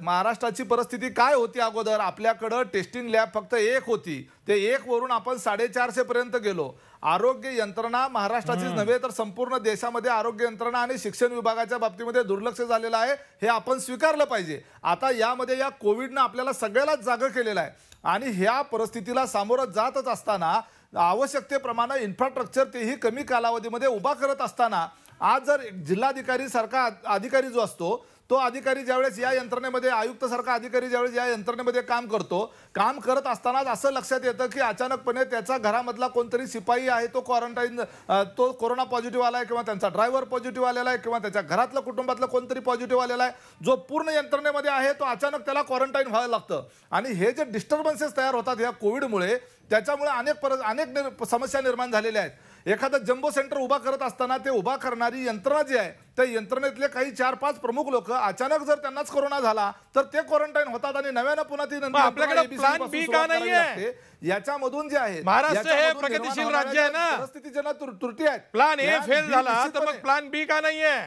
महाराष्ट्राची परिस्थिती काय होती अगोदर? आपल्याकडं टेस्टिंग लॅब फक्त 1 होती, ते 1 वरून आपण 450 पर्यंत गेलो. आरोग्य यंत्रणा महाराष्ट्राचीच नव्हे तर संपूर्ण देशामध्ये आरोग्य यंत्रणा आणि शिक्षण विभागाच्या बाबतीमध्ये दुर्लक्ष झालेलं आहे, हे आपण स्वीकारलं पाहिजे. आता यामध्ये या कोविडनं आपल्याला सगळ्यालाच जागं केलेलं आहे आणि ह्या परिस्थितीला सामोरं जातच असताना आवश्यकतेप्रमाणे इन्फ्रास्ट्रक्चर तेही कमी कालावधीमध्ये उभा करत असताना आज जर जिल्हाधिकारी सारखा अधिकारी जो असतो तो अधिकारी ज्यावेळेस या यंत्रणेमध्ये आयुक्त सारखा अधिकारी ज्यावेळेस या यंत्रणेमध्ये काम करत असतानाच असं लक्षात येतं की अचानकपणे त्याचा घरामधला कोणतरी शिपाई आहे तो क्वारंटाईन, तो कोरोना पॉझिटिव्ह आलाय किंवा त्यांचा ड्रायव्हर पॉझिटिव्ह आलेला आहे किंवा त्याच्या घरातलं कुटुंबातलं कोणतरी पॉझिटिव्ह आलेला आहे, जो पूर्ण यंत्रणेमध्ये आहे तो अचानक त्याला क्वारंटाईन व्हायला लागतं. आणि हे जे डिस्टर्बन्सेस तयार होतात या कोविडमुळे, त्याच्यामुळे अनेक समस्या निर्माण झालेल्या आहेत. एखादं जम्बो सेंटर उभा करत असताना ते उभा करणारी यंत्रणा जी आहे त्या यंत्रणेतले काही 4-5 प्रमुख लोक अचानक जर त्यांनाच कोरोना झाला तर ते क्वारंटाईन होतात आणि नव्यानं पुन्हा ती आपल्याकडे प्लॅन बी का नाहीये? याच्यामधून जे आहे महाराष्ट्र हे प्रगतिशील राज्य आहे ना, परिस्थितीच्या त्रुटी आहेत. प्लॅन ए फेल झाला तर मग प्लॅन बी का नाहीये?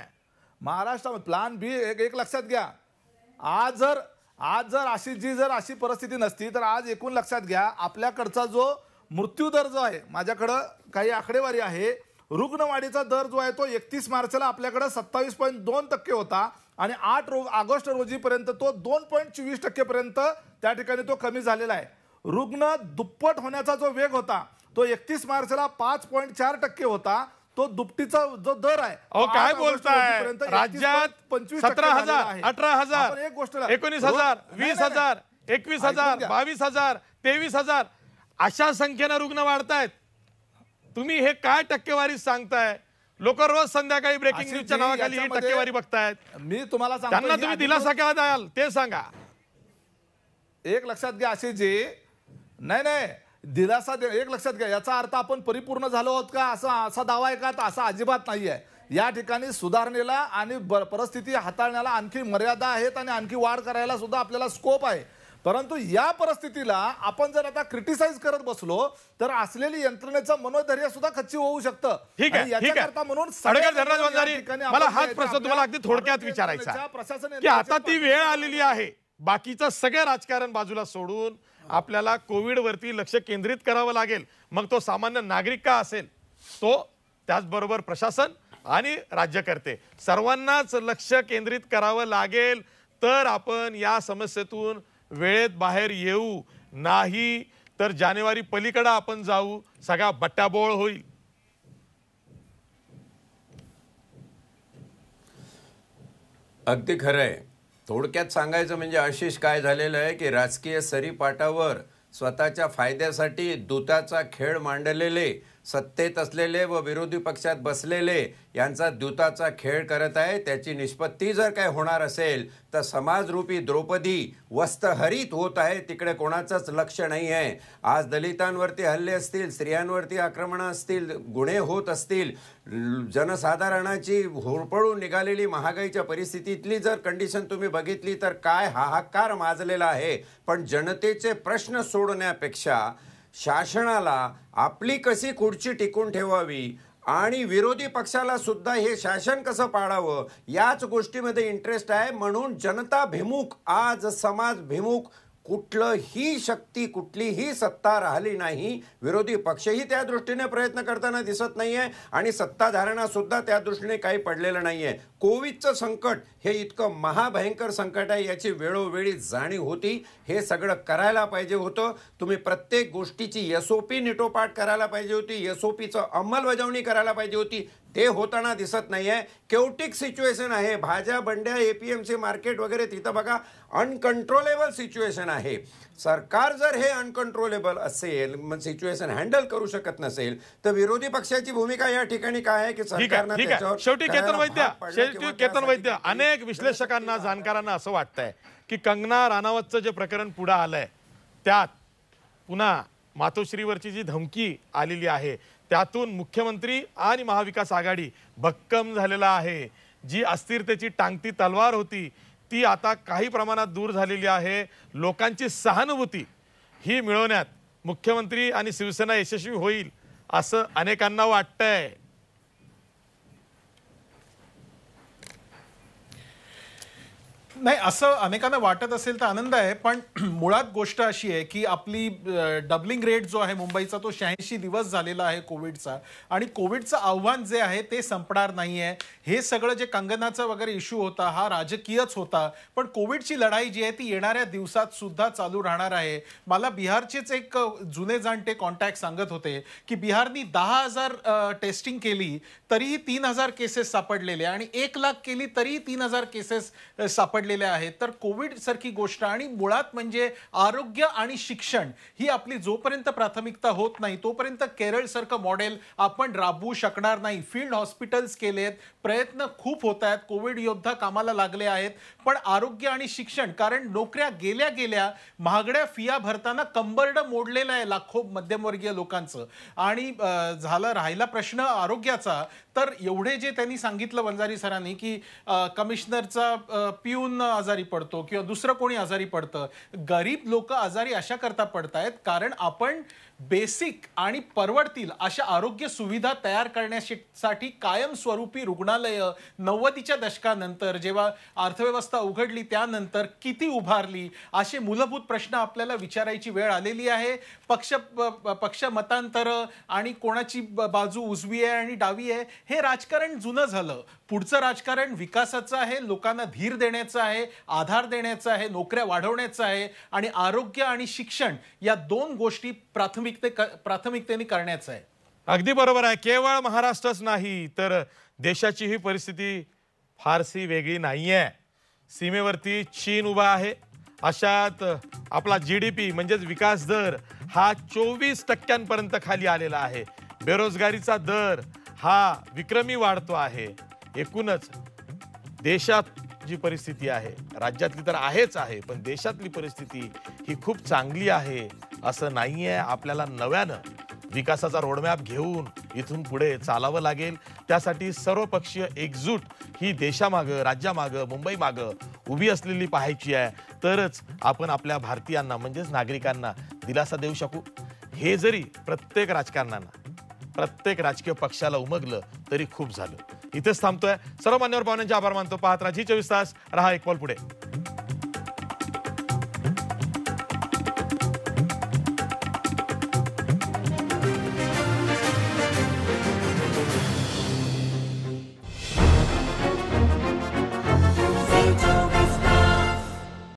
महाराष्ट्रामध्ये प्लॅन बी एक लक्षात घ्या. आज जर अशी परिस्थिती नसती तर आज एकूण लक्षात घ्या आपल्याकडचा जो मृत्यूदर जो आहे, माझ्याकडं काही आकडेवारी आहे, रुग्णवाढीचा दर जो आहे तो 31 मार्चला आपल्याकडे 27.2% होता आणि 8 ऑगस्ट रोजीपर्यंत तो 2.24% पर्यंत त्या ठिकाणी तो कमी झालेला आहे. रुग्ण दुप्पट होण्याचा जो वेग होता तो 31 मार्चला 5.4% होता. तो दुपटीचा जो दर आहे. अहो काय बोलताय, राज्यात 17,000, 18,000, 19,000, 20,000, 21,000, 22,000, 23,000 अशा संख्येनं रुग्ण वाढतायत. तुम्ही हे काय टक्केवारी सांगताय? लोक रोज संध्याकाळी ब्रेकिंग न्यूजच्या नावाखाली ही टक्केवारी बघतायत. मी तुम्हाला त्यांना तुम्ही दिलासा काय द्याल ते सांगा. एक लक्षात घ्या, असे जे नाही दिलासा एक लक्षात घ्या, याचा अर्थ आपण परिपूर्ण झालो आहोत का असा दावा आहे का? असा अजिबात नाहीये. या ठिकाणी सुधारणेला आणि परिस्थिती हाताळण्याला आणखी मर्यादा आहेत आणि आणखी वाढ करायला सुद्धा आपल्याला स्कोप आहे. परंतु या परिस्थितीला आपण जर आता क्रिटिसाइज करत बसलो तर असलेली यंत्रणेचं मनोधैर्य सुद्धा खच्ची होऊ शकतं. ठीक आहे, ठीक आहे. म्हणून ॲडव्होकेट धनराज वंजारी, मला हाच प्रश्न तुम्हाला अगदी थोडक्यात विचारायचा आहे की आता ती वेळ आलेली आहे, बाकीचं सगळं राजकारण बाजूला सोडून आपल्याला कोविडवरती लक्ष केंद्रित करावं लागेल. मग तो सामान्य नागरिक का असेल, तो त्याचबरोबर प्रशासन आणि राज्यकर्ते सर्वांनाच लक्ष केंद्रित करावं लागेल. तर आपण या समस्येतून वेळेत बाहेर येऊ, नाही तर जानेवारी पलीकडे आपण जाऊ, सगळा बट्ट्याबोळ होईल. अगदी खरं आहे. थोडक्यात सांगायचं म्हणजे आशिष काय झालेलं आहे की राजकीय सरीपाटावर स्वतःच्या फायद्यासाठी दूताचा खेळ मांडलेले, सत्तेत असलेले व विरोधी पक्षात बसलेले यांचा दूताचा खेळ करत आहे. त्याची निष्पत्ती जर काय होणार असेल तर समाजरूपी द्रौपदी वस्त्रहरित होत आहे, तिकडे कोणाचंच लक्ष नाही आहे. आज दलितांवरती हल्ले असतील, स्त्रियांवरती आक्रमणं असतील, गुन्हे होत असतील, जनसाधारणाची होरपळून निघालेली महागाईच्या परिस्थितीतली जर कंडिशन तुम्ही बघितली तर काय हाहाकार माजलेला आहे. पण जनतेचे प्रश्न सोडण्यापेक्षा शासनाला आपली कशी खुर्ची टिकून ठेवावी आणि विरोधी पक्षाला सुद्धा हे शासन कसं पाडावं याच गोष्टीमध्ये इंटरेस्ट आहे. म्हणून जनता भिमुख, आज समाज भिमुख कुठलंही शक्ती, कुठलीही सत्ता राहिली नाही. विरोधी पक्षही त्या दृष्टीने प्रयत्न करताना दिसत नाहीये आणि सत्ताधाऱ्यांना सुद्धा त्या दृष्टीने काही पडलेलं नाहीये. कोविडचं संकट हे इतकं महाभयंकर संकट आहे, याची वेळोवेळी जाणीव होती. हे सगळं करायला पाहिजे होतं. तुम्ही प्रत्येक गोष्टीची SOP नीटोपाठ करायला पाहिजे होती, SOPचं अंमलबजावणी करायला पाहिजे होती. ते होताना दिसत नाहीये. केवटिक सिच्युएशन आहे. भाज्या बंड्या, APMC मार्केट वगैरे तिथं बघा अनकंट्रोलेबल सिच्युएशन आहे. सरकार जर हे अनकंट्रोलेबल असेल, मग सिच्युएशन हँडल करू शकत नसेल तर विरोधी पक्षाची भूमिका या ठिकाणी काय आहे की सरकारनं त्याच्यावर शेवटी केतन वैद्य अनेक विश्लेषकांना, जाणकारांना असं वाटतंय की कंगना राणावतचं जे प्रकरण पुढे आलंय त्यात पुन्हा मातोश्रीवरची जी धमकी आलेली आहे त्यातून मुख्यमंत्री आणि महाविकास आघाडी भक्कम झालेला आहे. जी अस्थिरतेची टांगती तलवार होती ती आता काही प्रमाणात दूर झालेली आहे. लोकांची सहानुभूती ही मिळवण्यात मुख्यमंत्री आणि शिवसेना यशस्वी होईल असं अनेकांना वाटतंय. नाही, असं अनेकांना वाटत असेल तर आनंद आहे. पण मुळात गोष्ट अशी आहे की आपली डबलिंग रेट जो आहे मुंबईचा तो 86 दिवस झालेला आहे कोविडचा. आणि कोविडचं आव्हान जे आहे ते संपणार नाही आहे. हे सगळं जे कंगनाचा वगैरे इश्यू होता हा राजकीयच होता, पण कोविडची लढाई जी आहे ती येणाऱ्या दिवसात सुद्धा चालू राहणार आहे. मला बिहारचेच एक जुने जाणते कॉन्टॅक्ट सांगत होते की बिहारनी 10,000 टेस्टिंग केली तरीही 3,000 केसेस सापडलेले आणि 1,00,000 केली तरीही 3,000 केसेस सापडले आहेत. तर कोविड सारखी गोष्ट आणि मुळात म्हणजे आरोग्य आणि शिक्षण ही आपली जोपर्यंत प्राथमिकता होत नाही तोपर्यंत केरळ सारखं मॉडेल आपण राबवू शकणार नाही. फील्ड हॉस्पिटल्स केलेत, प्रयत्न खूप होत आहेत, कोविड योद्धा कामाला लागले आहेत, पण आरोग्य आणि शिक्षण, कारण नोकऱ्या गेल्या महागड्या फिया भरताना कंबरडं मोडलेलं आहे लाखो मध्यमवर्गीय लोकांचं. आणि राहिला प्रश्न आरोग्याचा, तर एवढे जे त्यांनी सांगितलं वंजारी सरांनी की कमिशनरचा पिऊन आपण आजारी पडतो किंवा दुसरं कोणी आजारी पडतं. गरीब लोक आजारी अशा करता पडतायत कारण आपण बेसिक आणि परवडतील अशा आरोग्य सुविधा तयार करण्यासाठी कायमस्वरूपी रुग्णालयं 90च्या दशकानंतर जेव्हा अर्थव्यवस्था उघडली त्यानंतर किती उभारली, असे मूलभूत प्रश्न आपल्याला विचारायची वेळ आलेली आहे. पक्ष मतांतरं आणि कोणाची बाजू उजवी आहे आणि डावी आहे हे राजकारण जुनं झालं. पुढचं राजकारण विकासाचं आहे, लोकांना धीर देण्याचं आहे, आधार देण्याचं आहे, नोकऱ्या वाढवण्याचं आहे आणि आरोग्य आणि शिक्षण या 2 गोष्टी प्राथमिकतेने करण्याचं आहे. अगदी बरोबर आहे. केवळ महाराष्ट्रच नाही तर देशाची ही परिस्थिती फारशी वेगळी नाहीये. सीमेवरती चीन उभा आहे. अशात आपला GDP म्हणजेच विकास दर हा 24% खाली आलेला आहे. बेरोजगारीचा दर हा विक्रमी वाढतो आहे. एकूणच देशात जी परिस्थिती आहे, राज्यातली तर आहेच आहे, पण देशातली परिस्थिती ही खूप चांगली आहे असं नाहीये. आपल्याला नव्यानं विकासाचा रोडमॅप घेऊन इथून पुढे चालावं लागेल. त्यासाठी सर्वपक्षीय एकजूट ही देशामागं, राज्यामागं, मुंबईमागं उभी असलेली पाहायची आहे. तरच आपण आपल्या भारतीयांना म्हणजेच नागरिकांना दिलासा देऊ शकू. हे जरी प्रत्येक राजकारणाला, प्रत्येक राजकीय पक्षाला उमगलं तरी खूप झालं. इथेच थांबतोय. सर्व मान्यवर पाहुण्यांचे आभार मानतो. पाहत राहा G24 तास. रहा एक पाऊल पुढे.